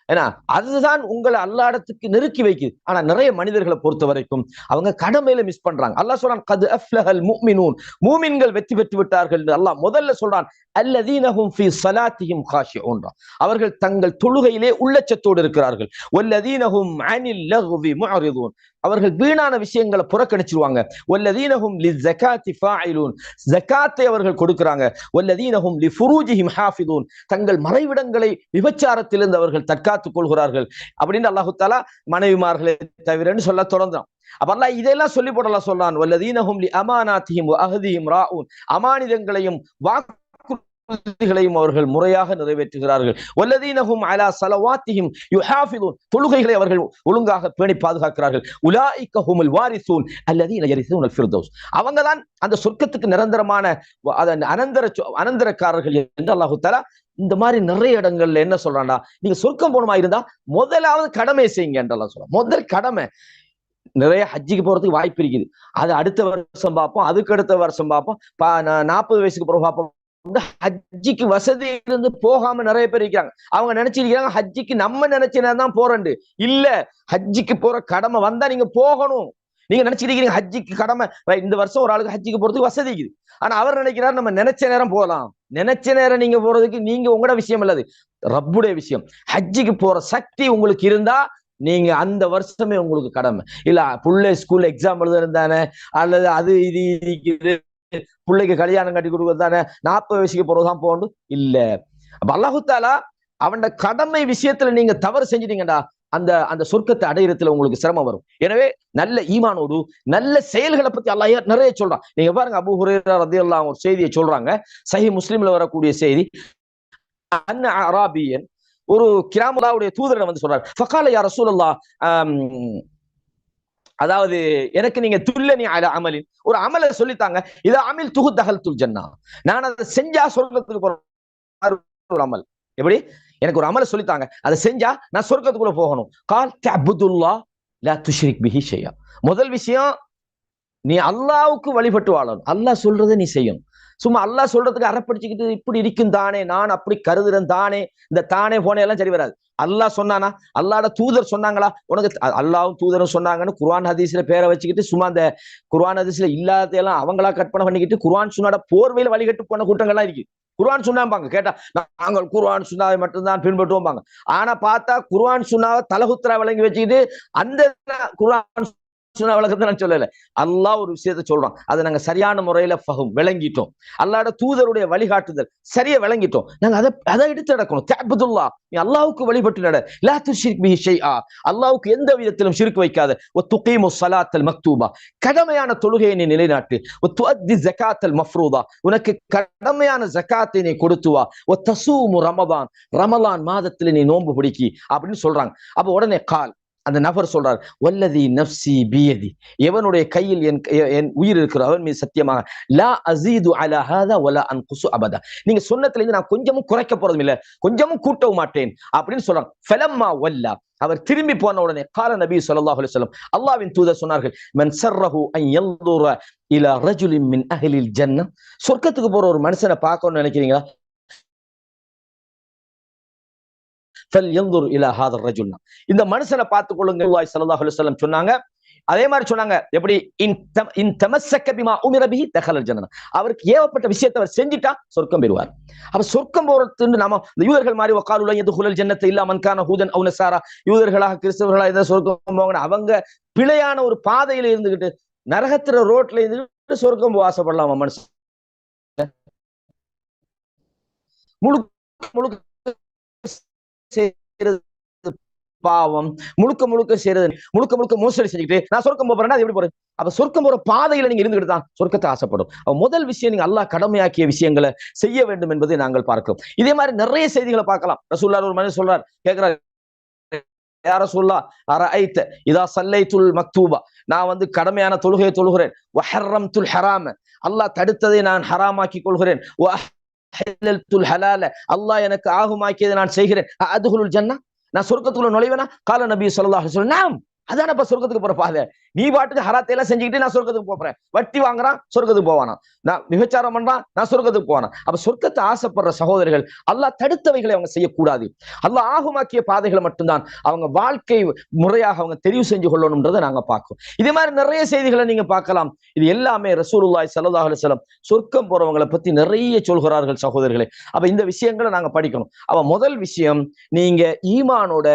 Speaker 1: ஏன்னா அதுதான் உங்களை அல்லாஹ்விடத்துக்கு நெருக்கி வைக்குது. ஆனா நிறைய மனிதர்களை பொறுத்த வரைக்கும் அவங்க கடமையில மிஸ் பண்றாங்க. அல்லாஹ் சொல்றான் கத் அஃப்லஹல் முஃமினூன், மூமின்கள் வெற்றி பெற்று விட்டார்கள் என்று அல்லாஹ் முதல்ல சொல்றான். அல்லதீனஹும் ஃபீ ஸலாத்திஹிம் காஷிஊன், அவர்கள் தங்கள் தொழுகையிலே உள்ளச்சத்தோடு இருக்கிறார்கள். வல்லதீனஹும் அனில் லஹ்வி முஅரிதூன், அவர்கள் வீணான விஷயங்களை புறக்கணிச்சிருவாங்க. வல்லதீனஹும் லிஸ்ஸகாத்தி ஃபாயிலூன், ஜகாத்தை அவர்கள் கொடுக்கறாங்க. வல்லதீனஹும் லிஃபுரூஜிஹிம் ஹாஃபிதூன், தங்கள் மறைவிடங்களை விபச்சாரத்திலிருந்து அவர்கள் தற்காத்துக் கொள்கிறார்கள் அப்படின்னு அல்லாஹ் தஆலா மனைவிமார்களை தவிரன்னு சொல்ல தொடர்ந்தான். அப்ப அல்லாஹ் இதெல்லாம் சொல்லி போட அல்லாஹ் சொல்றான். வல்லதீனஹும் லி அமானாத்திஹிம் வ அஹ்திஹிம் ராஊன், அமானிதங்களையும் வாக்குறுதிகளையும் அவர்கள் முறையாக நிறைவேற்றுகிறார்கள். வல்லதீனஹும் அலா ஸலவாத்திஹிம் யுஹாஃபிதூன், தொழுகைகளை அவர்கள் ஒழுங்காக பேணி பாதுகாக்கிறார்கள். உலாயிக ஹுமுல் வாரிசூன் அல்லதீன யரிஸூனல் ஃபிர்தௌஸ், அவங்கதான் அந்த சொர்க்கத்துக்கு நிரந்தரமான அனந்தரக்காரர்கள் என்று அல்லாஹ் தஆலா இந்த மாதிரி நிறைய இடங்கள்ல என்ன சொல்றான்டா, நீங்க சொர்க்கம் போகணுமா இருந்தா முதலாவது கடமை செய்யுங்க என்றெல்லாம் சொல்றான். முதல் கடமை. நிறைய ஹஜ்ஜிக்கு போறதுக்கு வாய்ப்பு இருக்குது. அது அடுத்த வருஷம் பார்ப்போம், அதுக்கு அடுத்த வருஷம் பார்ப்போம், 40 வயசுக்கு பிறகு பார்ப்போம். ஹஜ்ஜிக்கு வசதி இருந்து போகாம நிறைய பேர் இருக்காங்க. அவங்க நினைச்சிருக்காங்க ஹஜ்ஜிக்கு நம்ம நினைச்ச நேரம் தான் போறேன். இல்ல, ஹஜ்ஜிக்கு போற கடமை வந்தா நீங்க போகணும். நீங்க நினைச்சிருக்கீங்க ஹஜ்ஜிக்கு கடமை, இந்த வருஷம் ஒரு ஆளுக்கு ஹஜ்ஜிக்கு போறதுக்கு வசதி இருக்குது. ஆனா அவர் நினைக்கிறார் நம்ம நினைச்ச நேரம் போகலாம். நினைச்ச நேரம் நீங்க போறதுக்கு நீங்க உங்களோட விஷயம் இல்லது, ரப்புடைய விஷயம். ஹஜ்ஜிக்கு போற சக்தி உங்களுக்கு இருந்தா நீங்க அந்த வருஷமே உங்களுக்கு கடமை. இல்ல புள்ளை ஸ்கூல்ல எக்ஸாம் எழுதுறது தானே, அல்லது அது இது பிள்ளைக்கு கல்யாணம் கட்டி கொடுக்கறது தானே, 40 வயசுக்கு போறதுதான் போகணும் இல்ல. அப்ப அல்லாஹ் தஆலா அவனோட கடமை விஷயத்துல நீங்க தவறு செஞ்சிட்டீங்கடா, அந்த அந்த சொர்க்கத்தை அடையிறதுல உங்களுக்கு சிரமம் வரும். எனவே நல்ல ஈமானோடு நல்ல செயல்களை பத்தி அல்லாஹ் நிறைய சொல்றான். நீங்க பாருங்க, அபூ ஹுரைரா ரலியல்லாஹு ஒரு செய்தியை சொல்றாங்க, சஹீஹ் முஸ்லிம்ல வரக்கூடிய செய்தி. அன்ன அராபியன் ஒரு கிராமலாவுடைய தூதரிடம் வந்து சொல்றாரு. ஃபகால யா ரசூலல்லாஹ், அதாவது எனக்கு நீங்க துல்லனி அலா அமலின், ஒரு அமலை சொல்லித்தாங்க. இத அமில் துஹு தஹல்துல் ஜன்னா, நான் அதை செஞ்சா சொர்க்கத்துக்கு போறேன். ஒரு அமல் எப்படி, எனக்கு ஒரு அமலை சொல்லித்தாங்க, அதை செஞ்சா நான் சொர்க்கத்துக்குள்ள போகணும். கால் தஅபுதுல்லாஹ் லா துஷ்ரிக் பிஹி ஷையா, முதல் விஷயம் நீ அல்லாஹ்வுக்கு வழிபட்டு வாழணும். அல்லாஹ் சொல்றதை நீ செய்யணும். சும்மா அல்லாஹ் சொல்றதுக்கு அறப்படிச்சுக்கிட்டு இப்படி இருக்கும் தானே, நான் அப்படி கருதுறேன் தானே, இந்த தானே போனே எல்லாம் சரி வராது. அல்லாஹ் சொன்னானா, அல்லாஹ்வோட தூதர் சொன்னாங்களா, உனக்கு அல்லாஹ்வும் தூதரும் சொன்னாங்கன்னு குர்ஆன் ஹதீஸ்ல பேரை வச்சுக்கிட்டு சும்மா அந்த குர்ஆன் ஹதீஸ்ல இல்லாததெல்லாம் அவங்களா கற்பனை பண்ணிக்கிட்டு குர்ஆன் சுன்னாட போர்வையில வழிகட்டு போன கூட்டங்கள்லாம் இருக்கு. குர்ஆன் சுன்னாம்பாங்க, கேட்டா நாங்கள் குர்ஆன் சுன்னாவை மட்டும்தான் பின்பற்றுவோம்பாங்க. ஆனா பார்த்தா குர்ஆன் சுன்னாவை தலகுத்ரா விளங்கி வச்சுக்கிட்டு அந்த குர்ஆன் சுன்னா விளக்கத்தை நான் சொல்லல, அல்லாஹ் ஒரு விஷயத்தை சொல்றான், அதை நாங்க சரியான முறையில விளங்கிட்டோம். அல்லாஹ்வோட தூதருடைய வழிகாட்டுதல் சரியா விளங்கிட்டோம், நாங்க அதை எடுத்து நடக்கணும். தஅபுதுல்லாஹ், நீ அல்லாஹ்வுக்கு வழிபட்டு நட. லா துஷ்ரிக் பிஹி ஷைஆ, அல்லாஹ்வுக்கு எந்த விதத்திலும் ஷிர்க் வைக்காத. வ துகீமுஸ் ஸலாத்தல் மக்தூபா, கடமையான தொழுகையை நீ நிலைநாட்டு. வ துஅத்தி ஸகாத்தல் மஃப்ரூதா, உனக்கு கடமையான ஜகாத்தை நீ கொடுத்து வா. வ தஸூமு ரமதான், ரமலான் மாதத்துல நீ நோன்பு பிடிக்கி அப்படின்னு சொல்றாங்க. அப்ப உடனே கால் அந்த நபர் சொல்றார், வல்லதி நஃப்சி பியதி, எவனுடைய கையில் என் உயிர் இருக்கிறது அவன் மீது சத்தியமாக, லா அஸீது அலா ஹாதா வலா அன்குஸு அபதா, நீங்க சொன்னதுல இருந்து நான் கொஞ்சமும் குறைக்க போறதும் இல்ல, கொஞ்சமும் கூட்டவும் மாட்டேன் அப்படின்னு சொல்றாங்க. ஃபலம்மா வல்லா, அவர் திரும்பி போன உடனே கால நபி ஸல்லல்லாஹு அலைஹி வஸல்லம், அல்லாஹ்வின் தூதர் சொன்னார்கள், மன் ஸர்ரஹு அன் யன்துர இலா ரஜுலின் மின் அஹ்லில் ஜன்னah, சொர்க்கத்துக்கு போற ஒரு மனுஷனை பார்க்கணும்னு நினைக்கிறீங்களா, ஃபல்யன்துர் இலா ஹாதர் ரஜுல்னா, இந்த மனுஷனை பார்த்துக் கொள்ளுங்க ஸல்லல்லாஹு அலைஹி வஸல்லம் சொன்னாங்க. அதே மாதிரி சொன்னாங்க எப்படி, இன் தமஸ்ஸக பிமா உமிர பிஹி தഖலல் ஜன்னah, அவருக்கு ஏவப்பட்ட விஷயத்தை அவர் செஞ்சிட்டா சொர்க்கம் பெறுவார். அப்ப சொர்க்கம் போறதுன்னு நாம இந்த யூதர்கள் மாதிரி வகாலு லன் யதுகுலல் ஜன்னத இல்லா மன் கான ஹூதன் அவ் நஸாரா, யூதர்களாக கிறிஸ்தவர்களாக இந்த சொர்க்கம் போவாங்க, அவங்க பிழையான ஒரு பாதையில இருந்துகிட்டு நரகத்துல ரோட்ல இருந்துட்டு சொர்க்கம் போக ஆசைப்படலாமா மனுஷன்? முழுக்க முழுக்க பாவம், முழுக்க முழுக்க செய்யறது, முழுக்க முழுக்க மோசடி செஞ்சுக்கிட்டு நான் சொர்க்கம் போறேன்னா அது எப்படி போறது? அப்ப சொர்க்கம் போற பாதையில நீங்க இருந்துகிட்டு தான் சொர்க்கத்தை ஆசைப்படும். முதல் விஷயம், நீங்க அல்லாஹ் கடமையாக்கிய விஷயங்களை செய்ய வேண்டும் என்பதை நாங்கள் பார்க்கிறோம். இதே மாதிரி நிறைய செய்திகளை பார்க்கலாம். ரசூலுல்லாஹ் ஒரு மனிதர் சொல்றார், கேட்கிறார், யா ரசூலுல்லாஹ் அரஐத இதா ஸல்லைத்துல் மக்தூபா, நான் வந்து கடமையான தொழுகையை தொழுகிறேன், வஹர்ரம்துல் ஹராம, அல்லாஹ் தடுத்ததை நான் ஹராமாக்கி கொள்கிறேன், அல்லாஹ் எனக்கு ஆகுமாக்கியதை நான் செய்கிறேன், அதுகுலுல் ஜன்னா, நான் சொர்க்கத்துக்குள்ள நுழைவேனா? கால நபி ஸல்லல்லாஹு அலைஹி வஸல்லம், அதானப்பா சொர்க்கத்துக்கு போற பாதை. நீ பாட்டுக்கு ஹராத்தை எல்லாம் செஞ்சுக்கிட்டு நான் சொர்க்கத்துக்கு போறேன், வட்டி வாங்குறான் சொர்க்கத்துக்கு போவானா, நான் விபச்சாரம் பண்றான் நான் சொர்க்கத்துக்கு போவானா? அப்ப சொர்க்கத்தை ஆசைப்படுற சகோதரர்கள் அல்லாஹ் தடுத்தவைகளை அவங்க செய்யக்கூடாது. அல்லாஹ் ஆகுமாக்கிய பாதைகளை மட்டும்தான் அவங்க வாழ்க்கை முறையாக அவங்க தெரிவு செஞ்சு கொள்ளணும்ன்றதை நாங்க பார்க்கிறோம். இதே மாதிரி நிறைய செய்திகளை நீங்க பார்க்கலாம். இது எல்லாமே ரசூலுல்லாஹி ஸல்லல்லாஹு அலைஹி வஸல்லம் சொர்க்கம் போறவங்களை பத்தி நிறைய சொல்கிறார்கள் சகோதரர்களே. அப்ப இந்த விஷயங்களை நாங்க படிக்கணும். அப்ப முதல் விஷயம், நீங்க ஈமானோட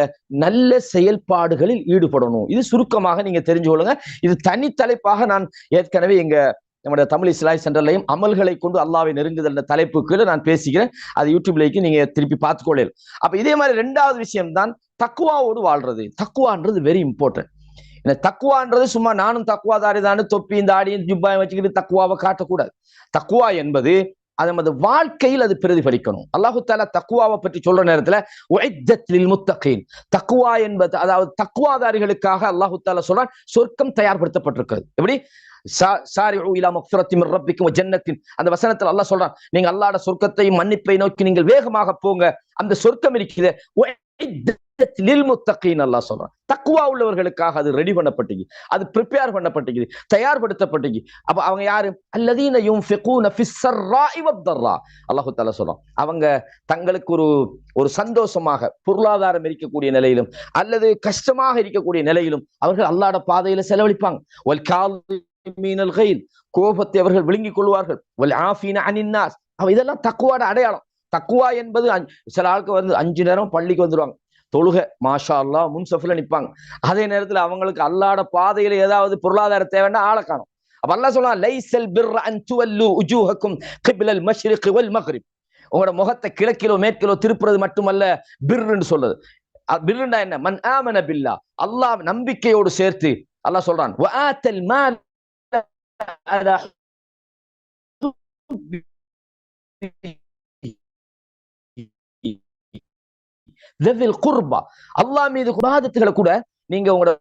Speaker 1: நல்ல செயல்பாடுகளில் ஈடுபடணும். இது சுருக்கமாக நீங்க தெரிஞ்சு கொள்ளுங்க. இது தனித்தலைப்பாக நான் ஏற்கனவே நம்முடைய தமிழ் இஸ்லாஹி சென்டர்லையும் அமல்களை கொண்டு அல்லாஹ்வை நெருங்குதல் என்ற தலைப்புக்குள்ள நான் பேசிக்கிறேன். அது யூடியூப்லேக்கு நீங்க திருப்பி பார்த்துக்கொள்ளலாம். அப்ப இதே மாதிரி ரெண்டாவது விஷயம் தான் தக்குவாவோடு வாழ்றது. தக்குவான்றது வெரி இம்பார்ட்டன்ட். தக்குவான்றது சும்மா நானும் தக்குவாதாரி தானே தொப்பியும் தாடியும் ஜுப்பாயும் வச்சுக்கிட்டு தக்குவாவை காட்டக்கூடாது. தக்குவா என்பது அது நமது வாழ்க்கையில் அது பிரதிபலிக்கணும். அல்லாஹு தஆலா தக்குவாவை பற்றி சொல்ற நேரத்துல உஇத்தத் லில் முத்தகீன், தக்குவா என்பது அதாவது தக்குவாதாரிகளுக்காக அல்லாஹு தஆலா சொல்றான் சொர்க்கம் தயார்படுத்தப்பட்டிருக்கிறது. எப்படி? சாரிஉ இலா மக்ஃபிரத்தின் மின் ரப்பிக்கும் வ ஜன்னத்தின், அந்த வசனத்துல அல்லாஹ் சொல்றான், நீங்க அல்லாஹ்வுடைய சொர்க்கத்தையும் மன்னிப்பை நோக்கி நீங்கள் வேகமாக போங்க. அந்த சொர்க்கம் இருக்குது உஇத்தத் லில் முத்தகீன், அல்லாஹ் சொல்றான். தக்குவா உள்ளவர்களுக்காக அது ரெடி பண்ணப்பட்டது, அது ப்ரிப்பேர் பண்ணப்பட்டது, தயார்படுத்தப்பட்டது. அப்ப அவங்க யாரு? அல்லதீன யுன்ஃபிகூன ஃபிஸ் ஸர்ராஇ வத்-தர்ரா, அல்லாஹ் தஆலா சொல்றான். அவங்க தங்களுக்கு ஒரு சந்தோஷமாக பொருளாதாரம் இருக்கக்கூடிய நிலையிலும் அல்லது கஷ்டமாக இருக்கக்கூடிய நிலையிலும் அவர்கள் அல்லாஹ்வுடைய பாதையில செலவழிப்பாங்க. வல் காலிமீனல் கைல், கோபத்தை அவர்கள் விழுங்கிக் கொள்வார்கள். வல் ஆஃபீன அனின் நாஸ், இதெல்லாம் தக்குவாட அடையாளம். தக்குவா என்பது சில ஆட்கள் வந்து 5 நேரம் பள்ளிக்கு வந்துருவாங்க, தொழுகை மாஷா அல்லாஹ் முன்சஃப்ல நிப்பாங்க. அதே நேரத்துல அவங்களுக்கு அல்லாஹ்வுடைய பாதையில ஏதாவது பொருளாதார தேவைன்னா ஆளை காணும். அப்ப அல்லாஹ் சொல்றான், லைஸல் பிர்ர அன் துவல்லு உஜூஹக்கும் கிப்லல் மஷ்ரிக் வல் மக்ரிப், உங்களோட முகத்தை கிழக்கிலோ மேற்கிலோ திருப்புறது மட்டுமல்ல பிர்ன்னு சொல்றது. பிர்ருண்டா என்ன? மன் ஆமன பில்லாஹ், அல்லாஹ் நம்பிக்கையோடு சேர்த்து அல்லாஹ் சொல்றான், வஆத்தல் மால் அலா ذوي القربى, அல்லாஹ் மீது இபாதத்துகளை கூட நீங்க உங்களோட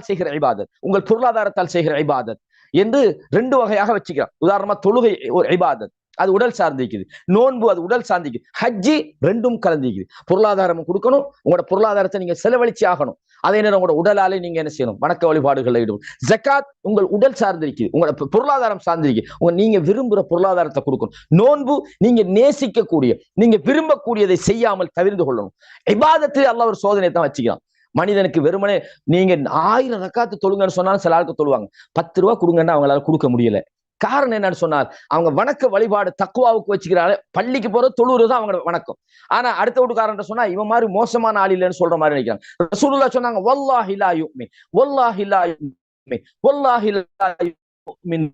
Speaker 1: செய்கிற இபாதத், உங்கள் பொருளாதாரத்தால் செய்கிற இபாதத் என்று 2 வகையாக வச்சுக்கிறான். உதாரணமா தொழுகை ஒரு இபாதத், அது உடல் சார்ந்திக்குது. நோன்பு அது உடல் சார்ந்திக்குது. ஹஜ்ஜி ரெண்டும் கலந்திக்குது. பொருளாதாரம் கொடுக்கணும், உங்களோட பொருளாதாரத்தை நீங்க செலவழிச்சு ஆகணும். அதே நேரம் உங்களோட உடலாலே நீங்க என்ன செய்யணும்? வணக்க வழிபாடுகளை ஈடுபடும். ஜகாத் உங்கள் உடல் சார்ந்திருக்குது, உங்களோட பொருளாதாரம் சார்ந்திருக்கு. நீங்க விரும்புற பொருளாதாரத்தை கொடுக்கணும். நோன்பு நீங்க நேசிக்கக்கூடிய நீங்க விரும்பக்கூடியதை செய்யாமல் தவிர்த்து கொள்ளணும். இபாதத்தில் அல்லாஹ் ஒரு சோதனை தான் வச்சுக்கிறான். மனிதனுக்கு வெறுமனே நீங்க 1000 ரக்காத்து தொழுங்கன்னு சொன்னாலும் சில ஆளுக்கு தொழுவாங்க, 10 ரூபா கொடுங்கன்னா அவங்களால கொடுக்க முடியல. காரணம் என்னன்னு சொன்னால் அவங்க வணக்க வழிபாடு தக்குவாவுக்கு வச்சுக்கிறாங்க. பள்ளிக்கு போறது தொழுவுறது அவங்க வணக்கம். ஆனா அடுத்த வீட்டுக்காரன் சொன்னா இவன் மாதிரி மோசமான ஆள் இல்லைன்னு சொல்ற மாதிரி நினைக்கிறாங்க. ரசூலுல்லாஹ் சொன்னாங்க, வல்லாஹி லா யுமின், வல்லாஹி லா யுமின், வல்லாஹி லா யுமின்.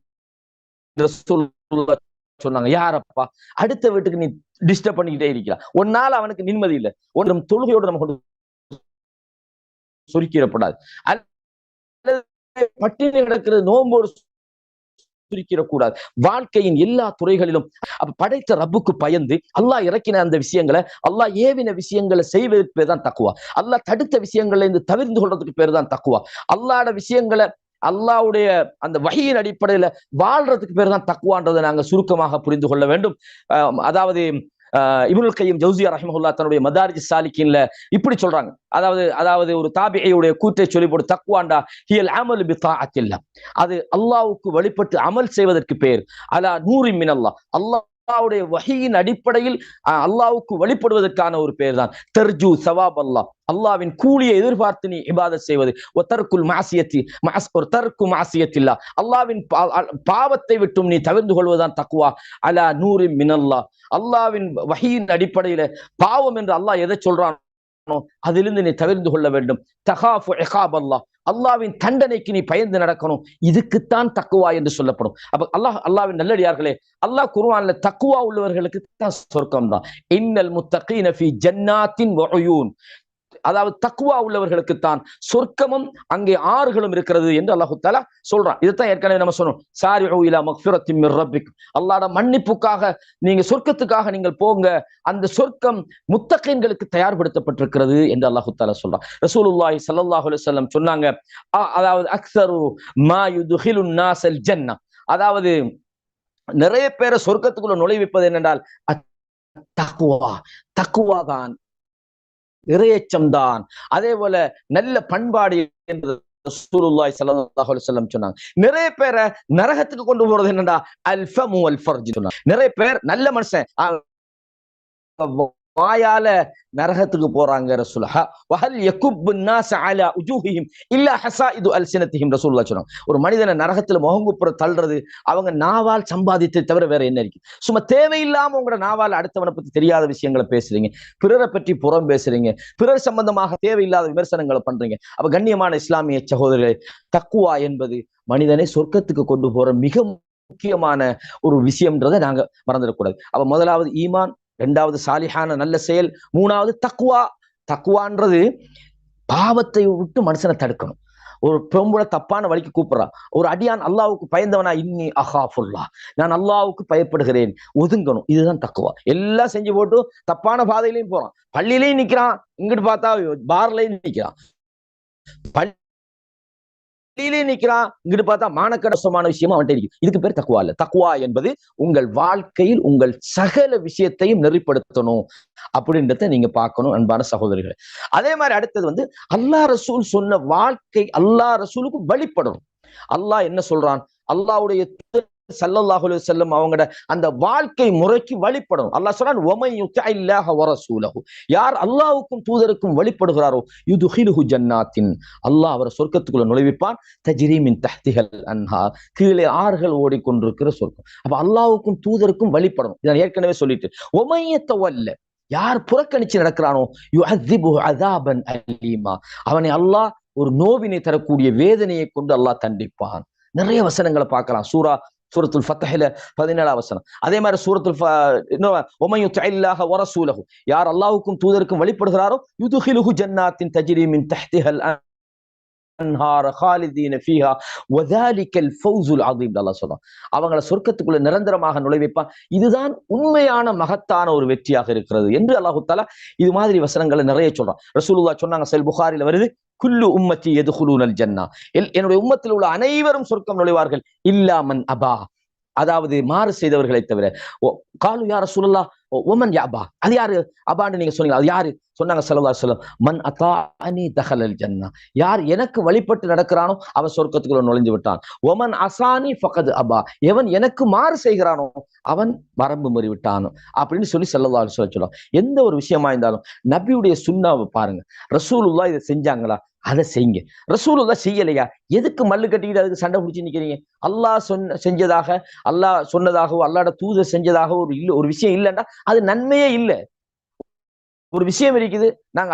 Speaker 1: ரசூலுல்லாஹ் சொன்னாங்க, யாரப்பா அடுத்த வீட்டுக்கு நீ டிஸ்டர்ப் பண்ணிக்கிட்டே இருக்கிறான், ஒன்னால அவனுக்கு நிம்மதி இல்லை. ஒன்றும் தொழுகையோடு நம்ம சுருக்கிடப்படாது, பட்டினி கிடக்கிறது நோம்போடு சுருக்கிடக்கூடாது. வாழ்க்கையின் எல்லா துறைகளிலும் படைத்த ரப்புக்கு பயந்து அல்லாஹ் இறக்கின அந்த விஷயங்களை, அல்லாஹ் ஏவின விஷயங்களை செய்வதற்கு பேர் தான் தக்குவா. அல்லாஹ் தடுத்த விஷயங்களை இருந்து தவிர்த்து கொள்றதுக்கு பேர் தான் தக்குவா. அல்லாஹ்வுடைய விஷயங்களை அல்லாஹ்வுடைய அந்த வஹீயின் அடிப்படையில வாழ்றதுக்கு பேர் தான் தக்குவான்றதை நாங்க சுருக்கமாக புரிந்து கொள்ள வேண்டும். அதாவது இப்னுல் கய்யிம் ஜௌசியா ரஹிமஹுல்லாஹ் தன்னுடைய மதாரிஜ் சாலிகின்ல இப்படி சொல்றாங்க. அதாவது ஒரு தாபிஈயுடைய கூற்றை சொல்லி போட்டு, தக்வாண்டா ஹியல் அமல் பி தாஅத்தில்லாஹ், அது அல்லாஹ்வுக்கு வழிபட்டு அமல் செய்வதற்கு பேர். அலா நூரின் மினல்லாஹ், அல்லாஹ்வுடைய வஹீயின் அடிப்படையில் அல்லாஹ்வுக்கு வழிபடுவதற்கான ஒரு பேர் தான் தர்ஜு சவாப் அல்லாஹ், அல்லாஹ்வின் கூலியை எதிர்பார்த்து நீ இபாதத் செய்வது. தர்க்குல் மாசியத்தி ஒரு தர்க்கு மாசியத்தில்லாஹ், அல்லாஹ்வின் பாவத்தை விட்டும் நீ தவிர்த்து கொள்வதுதான் தக்வா. அலா நூரின் மினல்லாஹ், அல்லாஹ்வின் வஹீயின் அடிப்படையில பாவம் என்று அல்லாஹ் எதை சொல்றான் அதிலிருந்து நீ தவிர்த்து கொள்ள வேண்டும். தகாஃபு இகாப் அல்லாஹ், அல்லாஹ்வின் தண்டனைக்கு நீ பயந்து நடக்கணும். இதுக்குத்தான் தக்குவா என்று சொல்லப்படும். அப்ப அல்லாஹ்வின் நல்லடியார்களே, அல்லாஹ் குர்ஆன்ல தக்குவா உள்ளவர்களுக்கு தான் சொர்க்கம் தான். இன்னல் முத்தகீன ஃபீ ஜன்னாத்தின் வ உயூன், அதாவது தக்குவா உள்ளவர்களுக்கு தான் சொர்க்கமும் அங்கே ஆறுகளும் இருக்கிறது என்று அல்லாஹ் தஆலா சொல்றான். இதுதான் ஏற்கனவே நம்ம சொன்னோம், சாரிஉ இலா மக்ஃபிரத்தின் மிர் ரப்பிக், அல்லாஹ்வுடைய மன்னிப்புக்காக நீங்க சொர்க்கத்துக்காக நீங்கள் போங்க, அந்த சொர்க்கம் முத்தகீன்களுக்கு தயார்படுத்தப்பட்டிருக்கிறது என்று அல்லாஹ் தஆலா சொல்றான். ரசூலுல்லாஹி ஸல்லல்லாஹு அலைஹி வஸல்லம் சொன்னாங்க, அதாவது அக்ஸரு மா யுத்ஹிலுன் நாஸல் ஜன்னah, அதாவது நிறைய பேரை சொர்க்கத்துக்குள்ள நுழைவிப்பது என்னென்றால் தக்குவா, தக்குவா தான், இறையச்சம் தான். அதே போல நல்ல பண்பாடு என்று ரசூலுல்லாஹி ஸல்லல்லாஹு அலைஹி வஸல்லம் சொன்னாங்க. நிறைய பேரை நரகத்துக்கு கொண்டு போறது என்னடா அல் ஃபமு வல் ஃபர்ஜ் சொன்னாங்க. நிறைய பேர் நல்ல மனுஷன் வாயால நரகத்துக்கு போறாங்க ரசூலுல்லாஹ். வஹல் யகுப்பு الناس على وجوههم الا حصائد السنتهم ரசூலுல்லாஹ் சொன்னாங்க. ஒரு மனிதனை நரகத்துல முகங்குப்புற தள்ளுறது அவங்க நாவால் சம்பாதித்ததை தவிர வேற என்ன இருக்கு? சும்மா தேவையில்லாம உங்களோட நாவால் அடுத்தவனை பத்தி தெரியாத விஷயங்களை பேசுறீங்க, பிறரை பற்றி புறம் பேசுறீங்க, பிறர் சம்பந்தமாக தேவையில்லாத விமர்சனங்களை பண்றீங்க. அப்ப கண்ணியமான இஸ்லாமிய சகோதரர்களே, தக்குவா என்பது மனிதனை சொர்க்கத்துக்கு கொண்டு போற மிக முக்கியமான ஒரு விஷயம்ன்றதை நாங்க மறந்துடக்கூடாது. அப்ப முதலாவது ஈமான், இரண்டாவது சாலிஹான நல்ல செயல், மூணாவது தக்குவா. தக்குவான்றது பாவத்தை விட்டு மனுஷனை தடுக்கணும். ஒரு பெம்புல தப்பான வழிக்கு கூப்பிடுறா, ஒரு அடியான் அல்லாவுக்கு பயந்தவனா, இன்னி அஹாஃபுல்லா, நான் அல்லாவுக்கு பயப்படுகிறேன், ஒதுங்கணும். இதுதான் தக்குவா. எல்லாம் செஞ்சு போட்டு தப்பான பாதையிலையும் போறான், பள்ளியிலையும் நிக்கிறான், இங்கிட்டு பார்த்தா பார்லையும் நிக்கிறான், பள்ளியிலே நிக்கிறான், இங்கிட்டு பார்த்தா மானக்கடசமான விஷயமா அவன்கிட்ட இருக்கு. இதுக்கு பேர் தக்குவா இல்ல. தக்குவா என்பது உங்கள் வாழ்க்கையில் உங்கள் சகல விஷயத்தையும் நெறிப்படுத்தணும் அப்படின்றத நீங்க பார்க்கணும் அன்பான சகோதரிகளை. அதே மாதிரி அடுத்தது அல்லாஹ் ரசூல் சொன்ன வாழ்க்கை, அல்லாஹ் ரசூலுக்கு வழிபடணும். அல்லாஹ் என்ன சொல்றான், அல்லாஹ்வுடைய ஸல்லல்லாஹு அலைஹி வஸல்லம் அவங்களோட அந்த வாழ்க்கை முறைக்கு வழிபடணும். அல்லாஹ் சொல்றான், வமன் யுத்திஇல்லாஹ வ ரசூலஹு, யார் அல்லாஹ்வுக்கும் தூதருக்கும் வழிபடுகிறாரோ யுத்ஹிலுஹு ஜன்னாத்தின், அல்லாஹ் அவரை சொர்க்கத்துக்குள்ள நுழைவிப்பான், தஜ்ரி மின் தஹ்திஹல் அன்ஹார், கீழே ஆறுகள் ஓடிக்கொண்டிருக்கிற சொர்க்கம். அப்ப அல்லாஹ்வுக்கும் தூதருக்கும் வழிபடணும். இதை ஏற்கனவே சொல்லிட்டு, வமன் யத்தவல்ல, யார் புறக்கணிச்சு நடக்கிறானோ யுஅذிபுஹு அஸாபன் அலீமா, அவனை அல்லாஹ் ஒரு நோவினை தரக்கூடிய வேதனையை கொண்டு அல்லாஹ் தண்டிப்பான். நிறைய வசனங்களை பார்க்கலாம். சூரத்துல் ஃபத்ஹ்ல 17ஆம் வசனம். அதே மாதிரி சூரத்துல் வமன் யுத்திஇல்லாஹ வ ரசூலஹு, யார் அல்லாஹ்வுக்கும் தூதருக்கும் வழிபடுகிறாரோ யுத்ஹிலுஹு ஜன்னாத்தின் தஜ்ரி மின் தஹ்திஹல் அன்ஹார் காலிதீன ஃபீஹா வதாலிகல் ஃபௌஸுல் அஸீம். அல்லாஹ் சொல்றான், அவங்களை சொர்க்கத்துக்குள்ள நிரந்தரமாக நுழைவிப்பான். இதுதான் உண்மையான மகத்தான ஒரு வெற்றியாக இருக்கிறது என்று அல்லாஹ் தஆலா இது மாதிரி வசனங்களை நிறைய சொல்றான். ரசூலுல்லாஹ் சொன்னாங்க, சஹீஹ் புகாரில வருது, குல்லு உம்மத்தி யதுகுலூனல் ஜன்னா, என்னுடைய உம்மத்தில் உள்ள அனைவரும் சொர்க்கம் நுழைவார்கள், இல்லா மன் அபா, அதாவது மாறு செய்தவர்களை தவிர. காலு யா ரசூலுல்லாஹ் ஒமன் யாபா, அது யாரு அபான்னு நீங்க சொன்னீங்க, அது யாரு? சொன்னாங்க ஸல்லல்லாஹு அலைஹி வஸல்லம், மன் அதாஅனி தஹலல் ஜன்னா, யார் எனக்கு வழிபட்டு நடக்கிறானோ அவன் சொர்க்கத்துக்குள்ள நுழைந்து விட்டான். ஒமன் அசானி ஃபகத் அபா, எவன் எனக்கு மாறு செய்கிறானோ அவன் வரம்பு மீறி விட்டானோ அப்படின்னு சொல்லி ஸல்லல்லாஹு அலைஹி வஸல்லம் சொல்லுவாங்க. எந்த ஒரு விஷயமா இருந்தாலும் நபியுடைய சுன்னாவை பாருங்க. ரசூலுல்லாஹ் இதை செஞ்சாங்களா, அதை செய்யுங்க. ரசூலுல்லாஹ் செய்யலையா, எதுக்கு மல்லு கட்டிக்கிட்டு அதுக்கு சண்டை பிடிச்சு நிக்கிறீங்க? அல்லாஹ் செஞ்சதாக, அல்லாஹ் சொன்னதாகவோ அல்லாஹ்வோட தூதர் செஞ்சதாகவோ ஒரு விஷயம் இல்லைன்னா அது நன்மையே இல்லை. ஒரு விஷயம் இருக்குது, நாங்க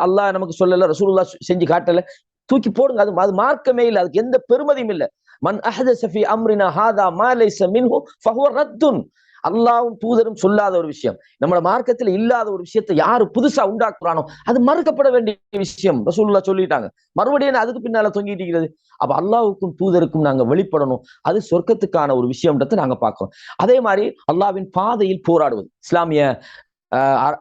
Speaker 1: அல்லாஹ் நமக்கு சொல்லல, ரசூலுல்லாஹ் செஞ்சு காட்டல, தூக்கி போடுங்க. அது மார்க்கமே இல்லை, அதுக்கு எந்த பெருமதியும் இல்லை. மன் அஹ்தஸ ஃபீ அம்ரினா ஹாதா மா லைஸ மின்ஹு ஃபஹுவ ரத்துன், அல்லாஹ்வும் தூதரும் சொல்லாத ஒரு விஷயம், நம்ம மார்க்கத்தில் இல்லாத ஒரு விஷயத்தை யாரு புதுசா உண்டாக்குறானோ அது மறுக்கப்பட வேண்டிய விஷயம். ரசூலுல்லாஹ் சொல்லிட்டாங்க, மறுபடியும் அதுக்கு பின்னால தொங்கிட்டு இருக்கிறது. அப்ப அல்லாஹ்வுக்கும் தூதருக்கும் நாங்க வெளிப்படணும், அது சொர்க்கத்துக்கான ஒரு விஷயம்ன்றதை நாங்க பார்க்கிறோம். அதே மாதிரி அல்லாஹ்வின் பாதையில் போராடுவது.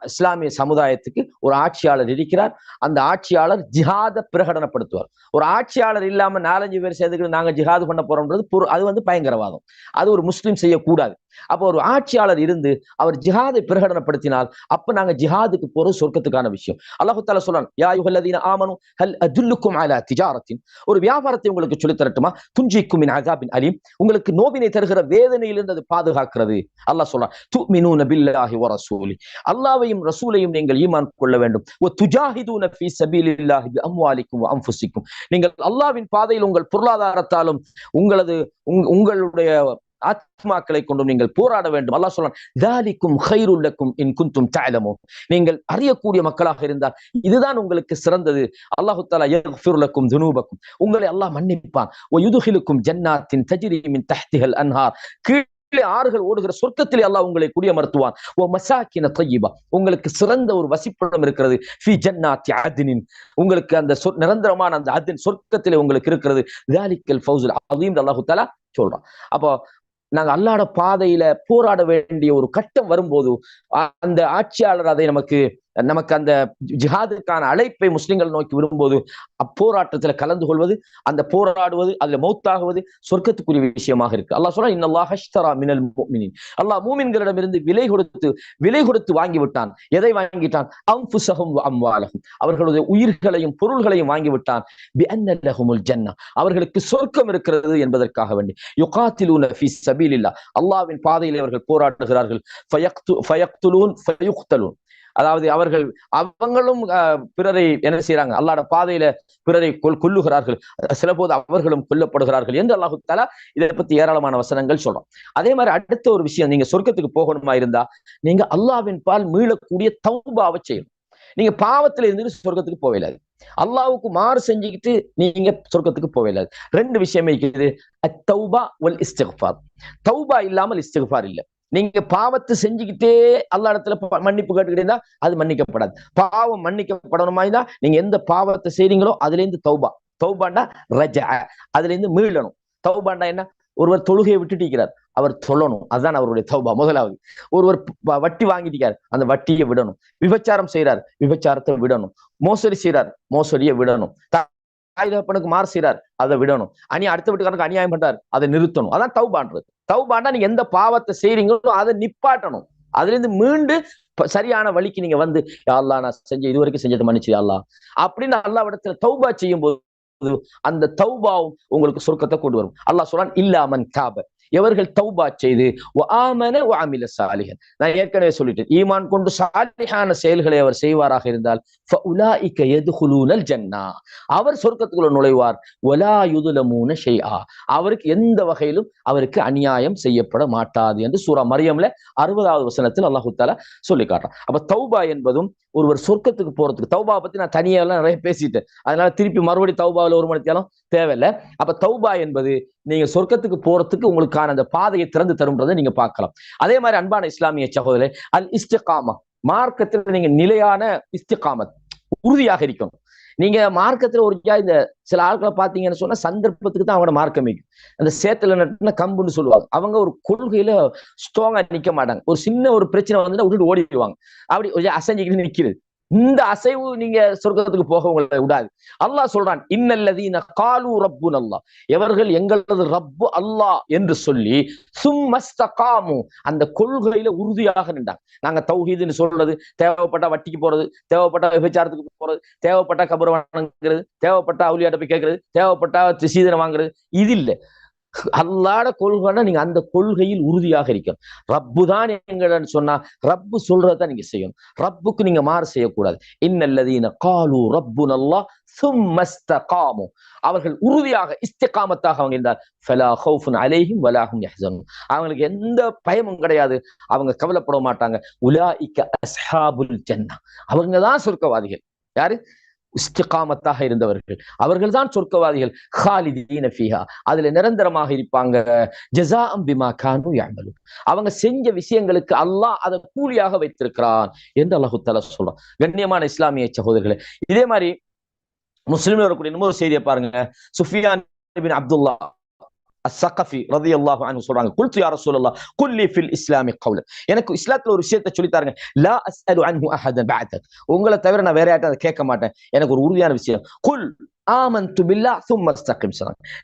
Speaker 1: இஸ்லாமிய சமுதாயத்துக்கு ஒரு ஆட்சியாளர் இருக்கிறார். அந்த ஆட்சியாளர் ஜிஹாத பிரகடனப்படுத்துவார். ஒரு ஆட்சியாளர் இல்லாம 4-5 பேர் சேர்த்துக்கிட்டு நாங்க ஜிஹாது பண்ண போறோம்ன்றது அது பயங்கரவாதம். அது ஒரு முஸ்லிம் செய்யக்கூடாது. அப்போ ஒரு ஆட்சியாளர் இருந்து அவர் ஜிஹாதை பிரகடனப்படுத்தினால் அப்ப நாங்க ஜிஹாதுக்கு போறது சொர்க்கத்துக்கான விஷயம். அல்லாஹ் தஆலா சொல்றான், யா அய்யுஹல்லதீன ஆமனு ஹல் அதுல்லுக்கும் அலா திஜாரத்தின், ஒரு வியாபாரத்தை உங்களுக்கு சொல்லித் தரட்டுமா, துன்ஜிக்கும் மின் அஸாபின் அலீம், உங்களுக்கு நோவினை தருகிற வேதனையிலிருந்து அது பாதுகாக்கிறது. அல்லாஹ் சொல்றான், துமினூன பில்லாஹி வ ரசூலி, அல்லாஹ்வையும் ரசூலையும் நீங்கள் ஈமான் கொள்ள வேண்டும். வ துஜாஹிதூன ஃபீ ஸபீலில்லாஹி பி அம்வாலிக்கும் வ அன்ஃபுஸிக்கும், நீங்கள் அல்லாஹ்வின் பாதையில் உங்கள் பொருளாதாரத்தாலும் உங்களுடைய ஆத்மாக்களை கொண்டும் நீங்கள் போராட வேண்டும். அல்லாஹ் சொல்றான், தாலிக்கும் கைருல் லக்கும் இன் குன்தும் தஅலமூன், நீங்கள் அறியக்கூடிய மக்களாக இருந்தால் இதுதான் உங்களுக்கு சிறந்தது. அல்லாஹ் தஆலா யக்ஃபிர் லக்கும் துனூபக்கும், உங்களை அல்லாஹ் மன்னிப்பான். வ யுத்ஹிலுக்கும் ஜன்னாத்தின் தஜ்ரி மின் தஹ்திஹல் அன்ஹார், கீழே ஆறுகள் ஓடுகிற சொர்க்கத்திலே அல்லாஹ் உங்களை குடியமர்த்துவான். வ மசாகின தய்யிபா, உங்களுக்கு சிறந்த ஒரு வசிப்பிடம் இருக்கிறது. ஃபீ ஜன்னாத்தி அத்னின், உங்களுக்கு அந்த நிரந்தரமான அந்த அத்ன் சொர்க்கத்திலே உங்களுக்கு இருக்கிறது. தாலிக்கல் ஃபௌஸுல் அஸீம் அல்லாஹ் தஆலா சொல்றான். அப்போ நாங்க அல்லாஹ்வோட பாதையில போராட வேண்டிய ஒரு கட்டம் வரும்போது அந்த ஆட்சியாளர் அதை நமக்கு நமக்கு அந்த ஜிஹாதுக்கான அழைப்பை முஸ்லிம்கள் நோக்கி விரும்பும்போது அப்போராட்டத்துல கலந்து கொள்வது, அந்த போராடுவது, அதுல மௌத்தாகுவது சொர்க்கத்துக்குரிய விஷயமாக இருக்கு. அல்லாஹ் சொல்றான், இன்னல்லாஹ் அஷ்தரா மினல் முஃமினீன், அல்லாஹ் மூமின்களிடமிருந்து விலை கொடுத்து வாங்கி விட்டான். எதை வாங்கிட்டான்? அன்ஃபுஸஹும் வ அம்வாலஹும், அவர்களுடைய உயிர்களையும் பொருள்களையும் வாங்கி விட்டான். பிஅன்ன லஹுமுல் ஜன்னah, அவர்களுக்கு சொர்க்கம் இருக்கிறது என்பதற்காக வேண்டி. யுகாத்திலூன ஃபீ ஸபீலில்லாஹ், அல்லாஹ்வின் பாதையில் அவர்கள் போராடுகிறார்கள். ஃபயக்துலூன் ஃபயுக்தலூன், அதாவது அவங்களும் பிறரை என்ன செய்யறாங்க, அல்லாஹ்வுடைய பாதையில பிறரை கொல்லுகிறார்கள், சில போது அவர்களும் கொல்லப்படுகிறார்கள் என்று அல்லாஹ் தஆலா இதை பத்தி ஏராளமான வசனங்கள் சொல்றோம். அதே மாதிரி அடுத்த ஒரு விஷயம், நீங்க சொர்க்கத்துக்கு போகணுமா இருந்தா நீங்க அல்லாஹ்வின் பால் மீளக்கூடிய தௌபாவை செய்யணும். நீங்க பாவத்துல இருந்து சொர்க்கத்துக்கு போகலாது, அல்லாஹ்வுக்கு மாறு செஞ்சுக்கிட்டு நீங்க சொர்க்கத்துக்கு போகலாது. ரெண்டு விஷயமே இருக்குது, அத்தௌபா வல் இஸ்திக்ஃபார். தௌபா இல்லாமல் இஸ்திக்ஃபார் இல்ல. நீங்க பாவத்தை செஞ்சுக்கிட்டே அல்லாஹ் இடத்துல மன்னிப்பு கேட்டுக்கிட்டே அது மன்னிக்கப்படாது. பாவம் மன்னிக்கப்படணுமா இருந்தா நீங்க எந்த பாவத்தை செய்றீங்களோ அதுல இருந்து தௌபாண்டா ரஜா, அதுல இருந்து மீளணும். தௌபாண்டா என்ன? ஒருவர் தொழுகையை விட்டுட்டிருக்கிறார், அவர் சொல்லணும், அதுதான் அவருடைய தௌபா. முதலாவது, ஒருவர் வட்டி வாங்கிட்டிருக்காரு, அந்த வட்டியை விடணும். விபச்சாரம் செய்யறார், விபச்சாரத்தை விடணும். மோசடி செய்யறார், மோசடியை விடணும். தாய் தகப்பனுக்கு மாறு செய்யறார், அதை விடணும். அடுத்த வீட்டுக்காரனுக்கு அநியாயம் பண்றார், அதை நிறுத்தணும். அதான் தௌபான்றது. தௌபாண்டா நீங்க எந்த பாவத்தை செய்றீங்களோ அதை நிப்பாட்டணும், அதுல இருந்து மீண்டு சரியான வழிக்கு நீங்க வந்து, யா அல்லாஹ் நான் செஞ்ச இதுவரைக்கும் செஞ்சதை மன்னிச்சு யா அல்லாஹ் அப்படின்னு அல்லாஹ் இடத்துல தௌபா செய்யும் போது அந்த தௌபாவும் உங்களுக்கு சொர்க்கத்தை கொண்டு வரும். அல்லாஹ் சொல்றான், இல்லா மன் தாப, எவர்கள் தௌபா செய்து வஆமன வஅமில சாலிஹன், நான் ஏற்கனவே சொல்லிட்டேன், ஈமான் கொண்டு சாலிஹான செயல்களை அவர் செய்வாராக இருந்தால் ஃபஉலாயிக யதுகுலூனல் ஜன்னah, அவர் சொர்க்கத்துக்குள்ள நுழைவார். வலா யுதுலமூன ஷைஆ, அவருக்கு எந்த வகையிலும் அவருக்கு அநியாயம் செய்யப்பட மாட்டாது என்று சூரா மரியம்ல 60வது வசனத்தில் அல்லாஹ் தஆலா சொல்லி காட்டுறான். அப்ப தௌபா என்பதும் ஒருவர் சொர்க்கத்துக்கு போறதுக்கு, தௌபா பத்தி நான் தனியெல்லாம் நிறைய பேசிட்டேன், அதனால திருப்பி மறுபடி தௌபாவில் ஒரு மணி நேரம் தேவையில்லை. அப்ப தௌபா என்பது நீங்க சொர்க்கத்துக்கு போறதுக்கு உங்களுக்கான அந்த பாதையை திறந்து தரும்ன்றதை நீங்க பார்க்கலாம். அதே மாதிரி அன்பான இஸ்லாமிய சகோதரே, அல் இஸ்திகாமா, மார்க்கத்தில் நீங்க நிலையான இஸ்திகாமத், உறுதியாக இருக்கணும். நீங்க மார்க்கத்துல ஒரு இந்த சில ஆட்களை பாத்தீங்கன்னு சொன்னா சந்தர்ப்பத்துக்கு தான் அவங்களோட மார்க்கம் வைக்கும். அந்த சேத்துல நட்டுன கம்புன்னு சொல்லுவாங்க. அவங்க ஒரு கொள்கையில ஸ்ட்ராங்கா நிக்க மாட்டாங்க. ஒரு சின்ன ஒரு பிரச்சனை வந்து விட்டுட்டு ஓடிடுவாங்க. அப்படி அசைஞ்சிக்கிட்டு நிக்கிறது. இந்த அசைவு நீங்க சொர்க்கத்துக்கு போக உங்களை விடாது. அல்லாஹ் சொல்றான், இன்னல்லதீன காலு ரப்புனல்லாஹ், எவர்கள் எங்களது ரப்பு அல்லாஹ் என்று சொல்லி சும்மஸ்தகாமு, அந்த கொள்கையில உறுதியாக நின்றாங்க. நாங்க தௌஹீதுன்னு சொல்றது, தேவைப்பட்டா வட்டிக்கு போறது, தேவைப்பட்டா விபச்சாரத்துக்கு போறது, தேவைப்பட்டா கபர் வணங்குறது, தேவைப்பட்டா அவுலியாட்ட போய் கேட்கறது, தேவைப்பட்டா சீதனை வாங்குறது, இது இல்லை. அல்லாஹ்ட கொள்கைன்னா நீங்க அந்த கொள்கையில் உறுதியாக இருக்கணும். ரப்பு தான் எங்கன்னு சொன்னா ரப்பு சொல்றதான் நீங்க செய்யணும். ரப்புக்கு நீங்க மாறு செய்யக்கூடாது. இன்னல்லதீன காலு ரப்புனல்லாஹ் சும்மஸ்தகாமு, அவர்கள் உறுதியாக இஸ்திகாமத்தாக அவங்க இருந்தால் ஃபலா ஹௌஃபுன் அலைஹிம் வலா ஹும் யஹ்ஸனூன், அவங்களுக்கு எந்த பயமும் கிடையாது, அவங்க கவலைப்பட மாட்டாங்க. உலாயிக அஸ்ஹாபுல் ஜன்னah, அவங்க தான் சொர்க்கவாதிகள். யாரு? இஸ்திகாமத்தாக இருந்தவர்கள், அவர்கள் தான் சொர்க்கவாதிகள். ஹாலிதீன ஃபீஹா, அதுல நிரந்தரமாக இருப்பாங்க. ஜஸாஅம் பிமா கானூ யஅமலூன், அவங்க செஞ்ச விஷயங்களுக்கு அல்லாஹ் அதை கூலியாக வைத்திருக்கிறான் என்று அல்லாஹ் தஆலா சொல்றான். கண்ணியமான இஸ்லாமிய சகோதரர்களே, இதே மாதிரி முஸ்லிம்ல வரக்கூடிய இன்னொரு செய்தியை பாருங்க. சுஃபியான் இப்னு அப்துல்லாஹ் அஸ்ஸகஃபி ரலியல்லாஹு அன்ஹு சொல்றாங்க, குல்து யா ரசூலல்லாஹ் குல்லி ஃபில் இஸ்லாமி கௌலன், எனக்கு இஸ்லாத்துல ஒரு விஷயத்தை சொல்லி தாருங்க. லா அஸ்அலு அன்ஹு அஹதன் பஅதக், உங்களை தவிர நான் வேற யார்ட்ட அதை கேட்க மாட்டேன், எனக்கு ஒரு உறுதியான விஷயம். குல் ஆமன்து பில்லாஹ் சும்ம இஸ்தகிம்,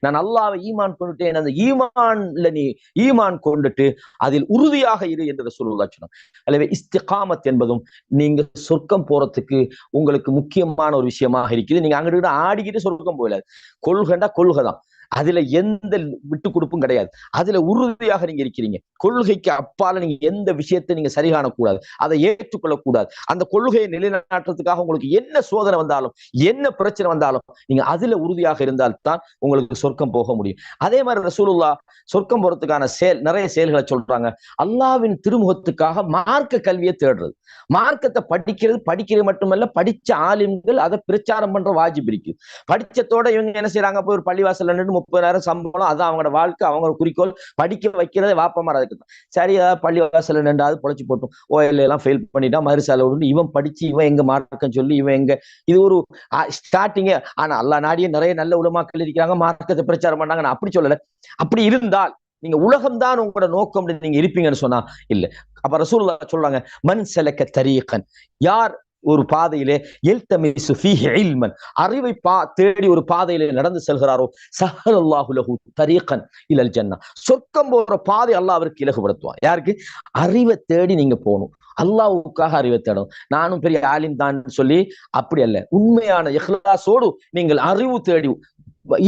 Speaker 1: நான் அல்லாஹ்வை ஈமான் கொண்டுட்டேன், அந்த ஈமான்ல நீ ஈமான் கொண்டுட்டு அதில் உறுதியாக இரு என்று ரசூலுல்லாஹ் சொன்னாங்க. எனவே இஸ்திகாமத் என்பதும் நீங்க சொர்க்கம் போறதுக்கு உங்களுக்கு முக்கியமான ஒரு விஷயமாக இருக்குது. நீங்க அங்கிட்டு ஆடிக்கிட்டு சொர்க்கம் போயிடாது. கொள்கைண்டா கொள்கைதான், அதுல எந்த விட்டு கொடுப்பும் கிடையாது. அதுல உறுதியாக நீங்க இருக்கிறீங்க. கொள்கைக்கு அப்பால நீங்க எந்த விஷயத்தை நீங்க சரி காணக்கூடாது, அதை ஏற்றுக்கொள்ளக்கூடாது. அந்த கொள்கையை நிலைநாட்டுறதுக்காக உங்களுக்கு என்ன சோதனை வந்தாலும் என்ன பிரச்சனை வந்தாலும் நீங்க அதுல உறுதியாக இருந்தால்தான் உங்களுக்கு சொர்க்கம் போக முடியும். அதே மாதிரி ரசூலுல்லாஹ் சொர்க்கம் போறதுக்கான நிறைய செயல்களை சொல்றாங்க. அல்லாஹ்வின் திருமுகத்துக்காக மார்க்க கல்வியை தேடுறது, மார்க்கத்தை படிக்கிறது மட்டுமல்ல, படிச்ச ஆலிம்கள் அதை பிரச்சாரம் பண்ற வாஜிப் இருக்கு. படிச்சத்தோட இவங்க என்ன செய்யறாங்க, போய் ஒரு பள்ளிவாசல் 30,000 சம்பளம், அது அவங்களோட வாழ்க்கை, அவங்க குறிக்கோள், படிக்க வைக்கிறதே வாப்பமார். அதுக்கு சரி, பள்ளிவாசல் நின்றாவது பொழைச்சு போட்டும், ஓஎல் எல்லாம் ஃபெயில் பண்ணிட்டா மறுசால விட்டு இவன் படிச்சு இவன் எங்க மார்க்கம் சொல்லி இவன் எங்க, இது ஒரு ஸ்டார்டிங்கே. ஆனா அல்லாஹ் நாடியே நிறைய நல்ல உலமாக்கள் இருக்கிறாங்க, மார்க்கத்தை பிரச்சாரம் பண்ணாங்க, நான் அப்படி சொல்லல. அப்படி இருந்தால் நீங்க உலகம்தான் உங்களோட நோக்கம் நீங்க இருப்பீங்கன்னு சொன்னா இல்ல. அப்ப ரசூலுல்லாஹ் சொல்றாங்க, மன் சலக தரீகன், யார் ஒரு பாதையிலே எல்தமிசு ஃபீஹி இல்மன் அறிவை தேடி ஒரு பாதையிலே நடந்து செல்கிறாரோ சஹலல்லாஹு லஹு தரீகன் இலல் ஜன்னah சொர்க்கம் போற பாதை அல்லாஹ் அவருக்கு இலகுபடுத்துவான். யாருக்கு? அறிவை தேடி நீங்க போகணும், அல்லாஹ்வுக்காக அறிவை தேடணும். நானும் பெரிய ஆலிம் தான் சொல்லி அப்படி அல்ல, உண்மையான இஹ்லாஸோடு நீங்கள் அறிவு தேடி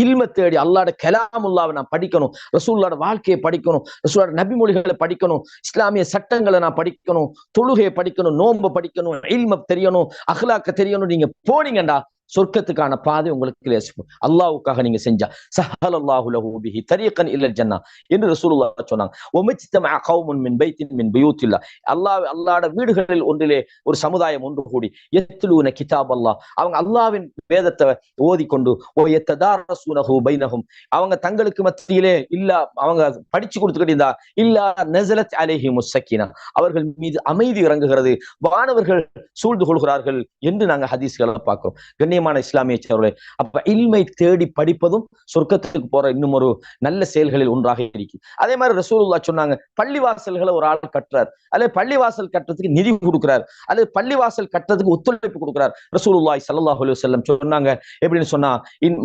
Speaker 1: இல்ம தேடி அல்லாஹ்வுடைய கலாமுல்லாவை நான் படிக்கணும், ரசூலுல்லாஹ்வோட வாழ்க்கையை படிக்கணும், ரசூலுல்லாஹ்வோட நபிமொழிகளை படிக்கணும், இஸ்லாமிய சட்டங்களை நான் படிக்கணும், தொழுகையை படிக்கணும், நோன்பை படிக்கணும், இல்ம தெரியணும், அஹ்லாக்க தெரியணும். நீங்க போனீங்கடா சொர்க்கத்துக்கான பாதை உங்களுக்கு லேசிக்கும். அல்லாஹ்வுக்காக நீங்க செஞ்சா சஹலல்லாஹு லஹு பிஹி தரீகன் இலல் ஜன்னah என்று ரசூலுல்லாஹ் சொன்னாங்க. வமஜ்தமஅ கௌமுன் மின் பைத்தின் மின் புயூத்தில்லாஹ் அல்லாஹ்வோட வீடுகளில் ஒன்றிலே ஒரு சமுதாயம் ஒன்று கூடி யத்லூன கிதாப் அல்லாஹ் அவங்க அல்லாஹ்வின் வேதத்தை ஓதிக்கொண்டு வயத்ததாரஸூனஹு பைனஹும் அவங்க தங்களுக்கு மத்தியிலே இல்ல அவங்க படிச்சு கொடுத்துக்கிட்டு இருந்தா இல்லா நஸலத் அலைஹிமுஸ் ஸக்கீனா அவர்கள் மீது அமைதி இறங்குகிறது, வானவர்கள் சூழ்ந்து கொள்கிறார்கள் என்று நாங்க ஹதீஸ்களை பார்க்கிறோம். கண்ணியமான இஸ்லாமிய சகோதரர்களே, அப்ப இல்மை தேடி படிப்பதும் சொர்க்கத்துக்கு போற இன்னும் ஒரு நல்ல செயல்களில் ஒன்றாக இருக்கு. அதே மாதிரி ரசூலுல்லாஹ் சொன்னாங்க, பள்ளிவாசல்களை ஒரு ஆள் கட்டுறார், அல்லது பள்ளிவாசல் கட்டுறதுக்கு நிதி கொடுக்கிறார், அல்லது பள்ளிவாசல் கட்டுறதுக்கு ஒத்துழைப்பு கொடுக்கிறார். ரசூலுல்லாஹி ஸல்லல்லாஹு அலைஹி வஸல்லம் சொன்னாங்க, எப்படின்னு சொன்னா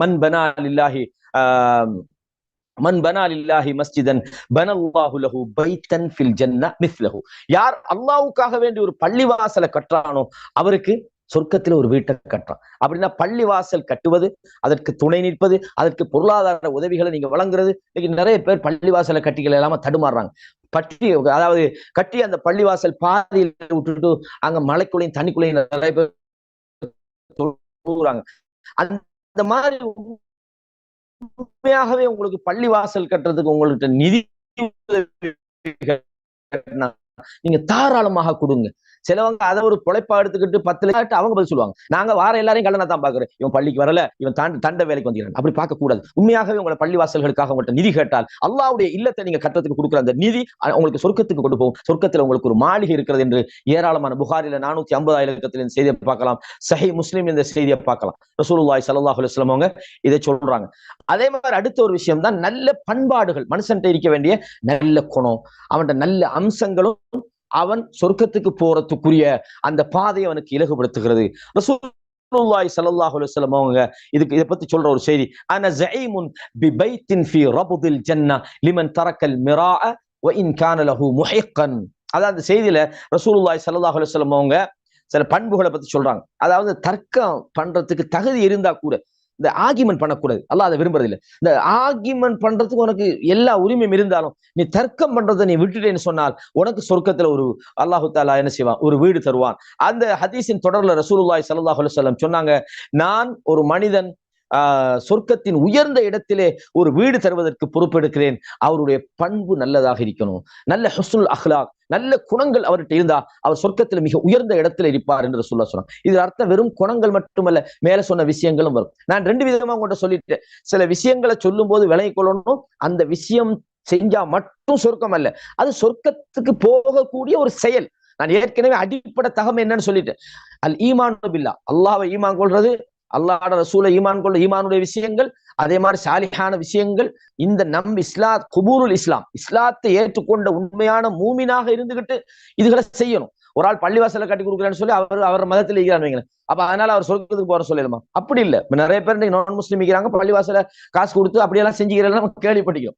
Speaker 1: மன் பனா லில்லாஹி மன் பனா லில்லாஹி மஸ்ஜிதன் பனல்லாஹு லஹு பைத்தன் ஃபில் ஜன்னah மிஸ்லஹு யார் அல்லாஹ்வுக்காக வேண்டி ஒரு பள்ளிவாசலை கட்டுறானோ அவருக்கு சொர்க்கத்தில் ஒரு வீட்டை கட்டுறான். அப்படின்னா பள்ளிவாசல் கட்டுவது, அதற்கு துணை நிற்பது, அதற்கு பொருளாதார உதவிகளை நீங்க வழங்குறது. இன்னைக்கு நிறைய பேர் பள்ளிவாசலை கட்டிகள் இல்லாம தடுமாறுறாங்க. அதாவது கட்டி அந்த பள்ளிவாசல் பாதியில் விட்டுட்டு அங்க மலைக்குள்ளையும் தண்ணிக்குள்ளையும் நிறைய பேர் அந்த மாதிரி உண்மையாகவே உங்களுக்கு பள்ளிவாசல் கட்டுறதுக்கு உங்கள்கிட்ட நிதி நீங்க தாராளமாக கொடுங்க. சிலவங்க அதை ஒரு பொழைப்பா எடுத்துக்கிட்டு 10 லட்சம் அவங்க பதில் சொல்லுவாங்க, நாங்க வார எல்லாரையும் கல்லணை தான் பாக்குறேன், இவன் பள்ளிக்கு வரல, இவன் தண்ட வேலைக்கு வந்துக்கிறான். அப்படி பார்க்க கூடாது. உண்மையாகவே உங்களை பள்ளிவாசல்களுக்காக உங்கள்கிட்ட நிதி கேட்டால் அல்லாஹ்வுடைய இல்லத்தை நீங்க கட்டுறதுக்கு கொடுக்குற அந்த நிதி உங்களுக்கு சொர்க்கத்துக்கு கொண்டு போகும். சொர்க்கத்துல உங்களுக்கு ஒரு மாளிகை இருக்கிறது என்று ஏராளமான புகாரில 450 இலக்கத்தில் இந்த செய்தியை பார்க்கலாம், சஹீஹ் முஸ்லிம் இந்த செய்தியை பார்க்கலாம். ரசூலுல்லாஹி ஸல்லல்லாஹு அலைஹி வஸல்லம் அவங்க இதை சொல்றாங்க. அதே மாதிரி அடுத்த ஒரு விஷயம் தான் நல்ல பண்பாடுகள். மனுஷன்ட்ட இருக்க வேண்டிய நல்ல குணம், அவன்கிட்ட நல்ல அம்சங்களும் அவன் சொர்க்கத்துக்கு போறதுக்குரிய அந்த பாதையை அவனுக்கு இலகுபடுத்துகிறது. ரசூலுல்லாஹி ஸல்லல்லாஹு அலைஹி வஸல்லம் அவங்க இதை பத்தி சொல்ற ஒரு செய்தி, அன ஸஈமுன் பிபைத்தின் ஃபீ ரப்தில் ஜன்னah லிமன் தரக்கல் மிராஅ வ இன் கான லஹு முஹிக்கன். அதாவது அந்த செய்தியில ரசூலுல்லாஹி ஸல்லல்லாஹு அலைஹி வஸல்லம் அவங்க சில பண்புகளை பத்தி சொல்றாங்க. அதாவது தர்க்கம் பண்றதுக்கு தகுதி இருந்தா கூட இந்த ஆர்கியூமெண்ட் பண்ணக்கூடாது, அல்லாஹ் அதை விரும்புறது இல்லை. இந்த ஆர்கியூமெண்ட் பண்றதுக்கு உனக்கு எல்லா உரிமையும் இருந்தாலும் நீ தர்க்கம் பண்றதை நீ விட்டுட்டேன்னு சொன்னால் உனக்கு சொர்க்கத்துல ஒரு அல்லாஹு தஆலா என்ன செய்வான், ஒரு வீடு தருவான். அந்த ஹதீஸின் தொடர்ல ரசூலுல்லாஹி ஸல்லல்லாஹு அலைஹி வஸல்லம் சொன்னாங்க, நான் ஒரு மனிதன் சொர்க்கத்தின் உயர்ந்த இடத்திலே ஒரு வீடு தருவதற்கு பொறுப்பெடுக்கிறேன். அவருடைய பண்பு நல்லதாக இருக்கணும், நல்ல ஹுஸ்னுல் அஹ்லாக், நல்ல குணங்கள் அவர்கிட்ட இருந்தா அவர் சொர்க்கத்துல மிக உயர்ந்த இடத்துல இருப்பார் என்று ரசூலுல்லாஹ் சொன்னாங்க. இது அர்த்தம் வெறும் குணங்கள் மட்டுமல்ல, மேல சொன்ன விஷயங்களும் வரும். நான் 2 விதமா உங்கள்கிட்ட சொல்லிட்டேன். சில விஷயங்களை சொல்லும் போது விளங்கிக் கொள்ளணும், அந்த விஷயம் செஞ்சா மட்டும் சொர்க்கம் அல்ல, அது சொர்க்கத்துக்கு போகக்கூடிய ஒரு செயல். நான் ஏற்கனவே அடிப்படை தகம் என்னன்னு சொல்லிட்டேன். அல் ஈமான் பில்லாஹ், அல்லாஹ்வை ஈமான் கொள்றது, அல்லாஹ்வோட ரசூலை ஈமான் கொள்ள ஈமானுடைய விஷயங்கள், அதே மாதிரி சாலிஹான விஷயங்கள், இந்த இஸ்லாம் குபூருல் இஸ்லாம், இஸ்லாத்தை ஏற்றுக்கொண்ட உண்மையான மூமினாக இருந்துகிட்டு இதுகளை செய்யணும். ஒரு ஆள் பள்ளிவாசலை கட்டி கொடுக்குறேன்னு சொல்லி அவர் மதத்தில் இருக்கிறான்னு வைங்களேன், அப்ப அதனால அவர் சொர்க்கத்துக்கு போற சொல்லலுமா? அப்படி இல்ல. நிறைய பேர் நான் முஸ்லீம் இருக்கிறாங்க, பள்ளிவாசல காசு கொடுத்து அப்படியெல்லாம் செஞ்சுக்கிறேன் நம்ம கேள்விப்பட்டிக்கும்.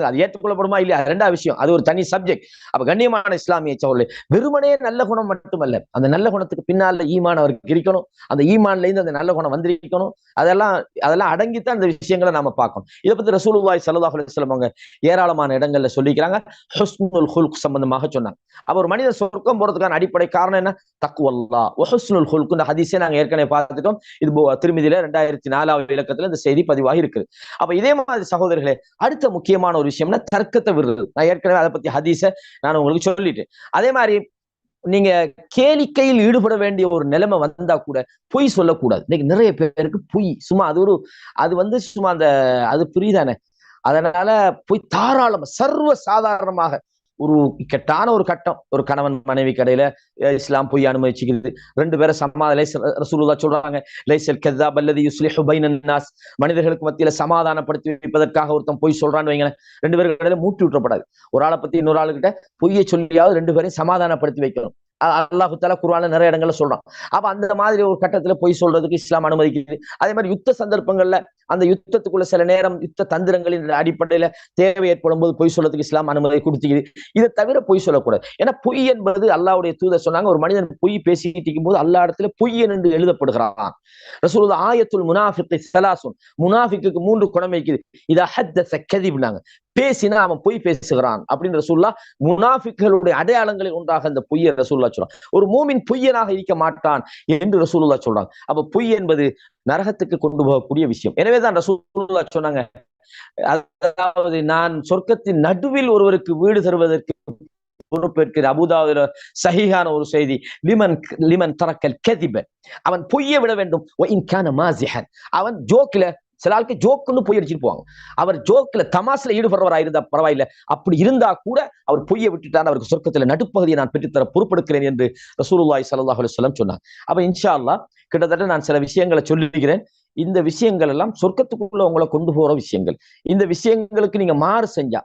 Speaker 1: அது ஏற்றுக்கொள்ளப்படுமா இல்லையா ரெண்டாவது விஷயம், அது ஒரு தனி சப்ஜெக்ட். அப்ப கண்ணியமான இஸ்லாமிய சகோதரர்களே, வெறுமனே நல்ல குணம் மட்டுமல்ல, அந்த நல்ல குணத்துக்கு பின்னால ஈமான் அவருக்கு இருக்கணும், அந்த ஈமான்ல இருந்து அந்த நல்ல குணம் வந்திருக்கணும். அதெல்லாம் அடங்கித்தான் இந்த விஷயங்களை நாம பார்க்கணும். இதை பத்தி ரசூலுல்லாஹி ஸல்லல்லாஹு அலைஹி வஸல்லம் அவங்க ஏராளமான இடங்கள்ல சொல்லிக்கிறாங்க. ஹுஸ்னுல் ஹுல்க் சம்பந்தமாக சொன்னாங்க. அப்ப ஒரு மனிதன் சொர்க்கம் போறதுக்கான அடிப்படை காரணம் என்ன? தக்வல்லாஹ் வ ஹுஸ்னுல் ஹுல்க். இந்த ஹதீஸை நாங்க ஏற்கனவே பார்த்துட்டோம். இது திருமிதியில 2004 இலக்கத்துல இந்த செய்தி பதிவாகி இருக்குது. அப்ப இதே மாதிரி சகோதரர்களே, அடுத்த முக்கியமான ஒரு விஷயம்னா தர்க்கத்தை விடுறது. நான் ஏற்கனவே அதை பத்தி ஹதீஸை நான் உங்களுக்கு சொல்லிட்டேன். அதே மாதிரி நீங்க கேளிக்கையில் ஈடுபட வேண்டிய ஒரு நிலைமை வந்தா கூட பொய் சொல்லக்கூடாது. இன்னைக்கு நிறைய பேருக்கு பொய் சும்மா அது சும்மா அது புரியுதானே, அதனால பொய் தாராளமா சர்வ சாதாரணமாக ஒரு கெட்டான ஒரு கட்டம், ஒரு கணவன் மனைவி கடையில இஸ்லாம் பொய் அனுமதிச்சுக்கிறது, 2 பேரை ரசூலுல்லாஹ் சொல்றாங்க, லைஸல் கذاب الذي يصلح بين الناس, மனிதர்களுக்கு மத்தியில சமாதானப்படுத்தி வைப்பதற்காக ஒருத்தன் பொய் சொல்றான்னு வைங்களேன், 2 பேருக்கு இடையில மூட்டி விட்டுறப்படாது. ஒரு ஆளை பத்தி இன்னொரு ஆளுகிட்ட பொய்யை சொல்லியாவது 2 பேரையும் சமாதானப்படுத்தி வைக்கணும். அல்லாஹு தஆலா குர்ஆன்ல நிறைய இடங்கள்ல சொல்றான். அப்ப அந்த மாதிரி ஒரு கட்டத்துல பொய் சொல்றதுக்கு இஸ்லாம் அனுமதிக்குது. அதே மாதிரி யுத்த சந்தர்ப்பங்கள்ல அந்த யுத்தத்துக்குள்ள சில நேரம் யுத்த தந்திரங்களின் அடிப்படையில தேவை ஏற்படும் போது பொய் சொல்றதுக்கு இஸ்லாம் அனுமதி கொடுத்துக்குது. இதை தவிர பொய் சொல்லக்கூடாது. ஏன்னா பொய் என்பது அல்லாஹ்வுடைய தூதர் சொன்னாங்க, ஒரு மனிதன் பொய் பேசிட்டு இருக்கும் போது அல்லாஹ் இடத்துல பொய் என்று எழுதப்படுகிறான். ரசூலுல்லாஹ் ஆயத்துல் முனாஃபிக் ஸலாசுன், முனாஃபிக்குக்கு 3 குணம் இருக்குது. இதா ஹத்தஸ கதிப்னாங்க, பேசினா அவன் பொய் பேசுகிறான் அப்படின்னு ரசூலுல்லாஹ் முனாஃபிக்குகளுடைய அடையாளங்களில் ஒன்றாக அந்த பொய்யை ரசூலுல்லாஹ் சொல்றாங்க. ஒரு மூமின் பொய்யனாக இருக்க மாட்டான் என்று ரசூலுல்லாஹ் சொல்றாங்க. அப்ப பொய் என்பது நரகத்துக்கு கொண்டு போகக்கூடிய விஷயம். எனவேதான் ரசூலுல்லாஹ் சொன்னாங்க, அதாவது நான் சொர்க்கத்தின் நடுவில் ஒருவருக்கு வீடு தருவதற்கு பொறுப்பேற்கிற அபூதாவுதுல சஹீஹான ஒரு செய்தி, லிமன் லிமன் தரக்கல் கதிப, அவன் பொய்யை விட வேண்டும், அவன் ஜோக்ல, சில ஆளுக்கு ஜோக்குன்னு பொய் அடிச்சுட்டு போவாங்க, அவர் ஜோக்ல தமாசுல ஈடுபடுறவராக இருந்தா பரவாயில்ல, அப்படி இருந்தா கூட அவர் பொய்யை விட்டுட்டான், அவருக்கு சொர்க்கத்துல நடுப்பகுதியை நான் பெற்றுத்தர பொறுப்பெடுக்கிறேன் என்று ரசூலுல்லாஹி ஸல்லல்லாஹு அலைஹி வஸல்லம் சொன்னாங்க. அப்ப இன்ஷா அல்லாஹ் கிட்டத்தட்ட நான் சில விஷயங்களை சொல்லிக்கிறேன். இந்த விஷயங்கள் எல்லாம் சொர்க்கத்துக்குள்ள உங்களை கொண்டு போற விஷயங்கள். இந்த விஷயங்களுக்கு நீங்க மாறு செஞ்சா,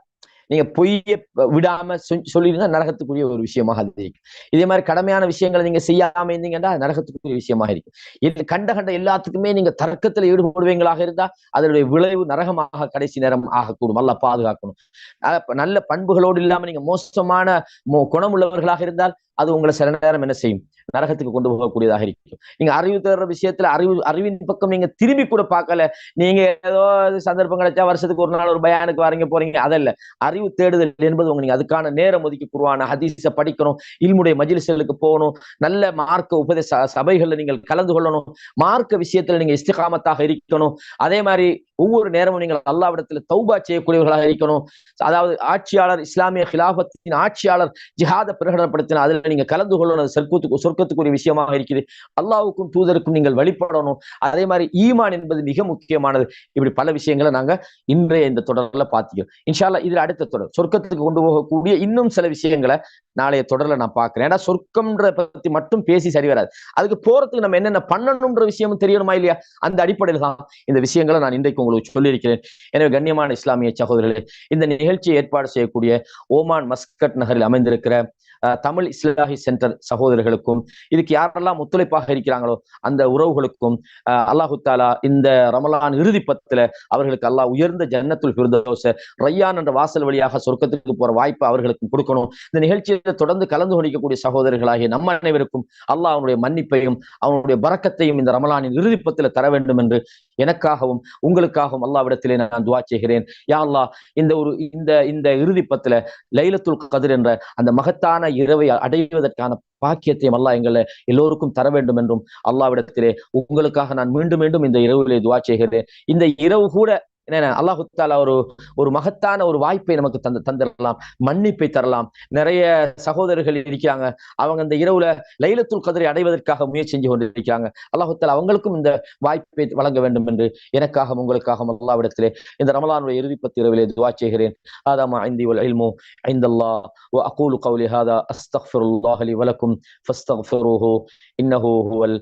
Speaker 1: நீங்க பொய்யை விடாம சொல்லிருந்தா நரகத்துக்குரிய ஒரு விஷயமாக அது இருக்கும். இதே மாதிரி கடமையான விஷயங்களை நீங்க செய்யாம இருந்தீங்கன்னா நரகத்துக்குரிய விஷயமாக இருக்கும். இது கண்ட எல்லாத்துக்குமே நீங்க தர்க்கத்துல ஈடுபடுவீங்களாக இருந்தா அதனுடைய விளைவு நரகமாக கடைசி நேரம் ஆகக்கூடும். அல்லாஹ் பாதுகாக்கணும். நல்ல பண்புகளோடு இல்லாம நீங்க மோசமான குணமுள்ளவர்களாக இருந்தால் அது உங்களை சில நேரம் என்ன செய்யும், நரகத்துக்கு கொண்டு போகக்கூடியதாக இருக்கும். நீங்க அறிவு தேடுற விஷயத்துல அறிவின் பக்கம் நீங்க திரும்பி கூட பார்க்கல, நீங்க ஏதோ சந்தர்ப்பம் கிடைச்சா வருஷத்துக்கு ஒரு நாள் ஒரு பயானுக்கு வரீங்க போறீங்க, அதல்ல. அறிவு தேடுதல் என்பது நீங்க அதுக்கான நேரம் ஒதுக்கி குர்ஆன் ஹதீஸை படிக்கணும், இல்முடைய மஜ்லிஸ்களுக்கு போகணும், நல்ல மார்க்க உபதேச சபைகள்ல நீங்கள் கலந்து கொள்ளணும், மார்க்க விஷயத்துல நீங்க இஸ்திகாமத்தாக இருக்கணும். அதே மாதிரி ஒவ்வொரு நேரமும் நீங்கள் அல்லாஹ்விடத்துல தௌபா செய்யக்கூடியவர்களாக இருக்கணும். அதாவது ஆட்சியாளர், இஸ்லாமிய கிலாபத்தின் ஆட்சியாளர் ஜிஹாத பிரகடனப்படுத்தின அதுல நீங்க கலந்து கொள்ளணும், சொர்க்கத்துக்குரிய விஷயமாக இருக்குது. அல்லாஹ்வுக்கும் தூதருக்கும் நீங்கள் வழிபடணும். அதே மாதிரி ஈமான் என்பது மிக முக்கியமானது. இப்படி பல விஷயங்களை நாங்க இன்றைய இந்த தொடர்ல பாத்திக்கிறோம். இன்ஷா அல்லாஹ் இதுல அடுத்த தொடர் சொர்க்கத்துக்கு கொண்டு போகக்கூடிய இன்னும் சில விஷயங்களை நாளைய தொடர்ல நான் பாக்குறேன். ஏன்னா சொர்க்கம்ன்ற பத்தி மட்டும் பேசி சரி வராது, அதுக்கு போறதுக்கு நம்ம என்னென்ன பண்ணணும்ன்ற விஷயமும் தெரியணுமா இல்லையா? அந்த அடிப்படையில் தான் இந்த விஷயங்களை நான் இன்றைக்கு உங்களுக்கு சொல்லியிருக்கிறேன். எனவே கண்ணியமான இஸ்லாமிய சகோதரர்களே, இந்த நிகழ்ச்சியை ஏற்பாடு செய்யக்கூடிய ஓமான் மஸ்கட் நகரில் அமைந்திருக்கிற தமிழ் இஸ்லாஹி சென்டர் சகோதரர்களுக்கும், இதுக்கு யாரெல்லாம் ஒத்துழைப்பாக இருக்கிறாங்களோ அந்த உறவுகளுக்கும் அல்லாஹு தாலா இந்த ரமலான் இறுதி பத்துல அவர்களுக்கு அல்லாஹ் உயர்ந்த ஜன்னத்துல் ஃபிர்தௌஸ, ரய்யான் என்ற வாசல் வழியாக சொர்க்கத்துக்கு போற வாய்ப்பு அவர்களுக்கும் கொடுக்கணும். இந்த நிகழ்ச்சியை தொடர்ந்து கலந்து கொண்டிருக்கக்கூடிய சகோதரர்களாகிய நம்ம அனைவருக்கும் அல்லாஹ் அவனுடைய மன்னிப்பையும் அவனுடைய பரக்கத்தையும் இந்த ரமலானின் இறுதி பத்துல தர வேண்டும் என்று எனக்காகவும் உங்களுக்காகவும் அல்லாஹ்விடத்திலே நான் துஆ செய்கிறேன். யா அல்லாஹ், இந்த இறுதி பத்துல லைலத்துல் கத்ர் என்ற அந்த மகத்தான இரவை அடைவதற்கான பாக்கியத்தையும் அல்லாஹ் எங்களை எல்லோருக்கும் தர வேண்டும் என்றும் அல்லாஹ்விடத்திலே உங்களுக்காக நான் மீண்டும் மீண்டும் இந்த இரவிலே துஆ செய்கிறேன். இந்த இரவு கூட என்ன அல்லாஹு தஆலா ஒரு மகத்தான ஒரு வாய்ப்பை நமக்கு தந்திரலாம், மன்னிப்பை தரலாம். நிறைய சகோதரர்கள் இருக்கிறாங்க, அவங்க இந்த இரவுல லைலத்துல் கத்ரை அடைவதற்காக முயற்சி செஞ்சு கொண்டிருக்கிறாங்க. அல்லாஹு தஆலா அவங்களுக்கும் இந்த வாய்ப்பை வழங்க வேண்டும் என்று எனக்காகவும் உங்களுக்காகவும் அல்லாஹ்விடத்திலே இந்த ரமலானுடைய இறுதி 10 இரவிலே துஆ செய்கிறேன். ஹாதா மா இன்தி வல் இல்மு இன்தல்லாஹ் வ அகூலு கௌலி ஹாதா அஸ்தக்ஃபிருல்லாஹ் லி வ லக்கும் ஃபஸ்தக்ஃபிருஹு இன்னஹு ஹுவல்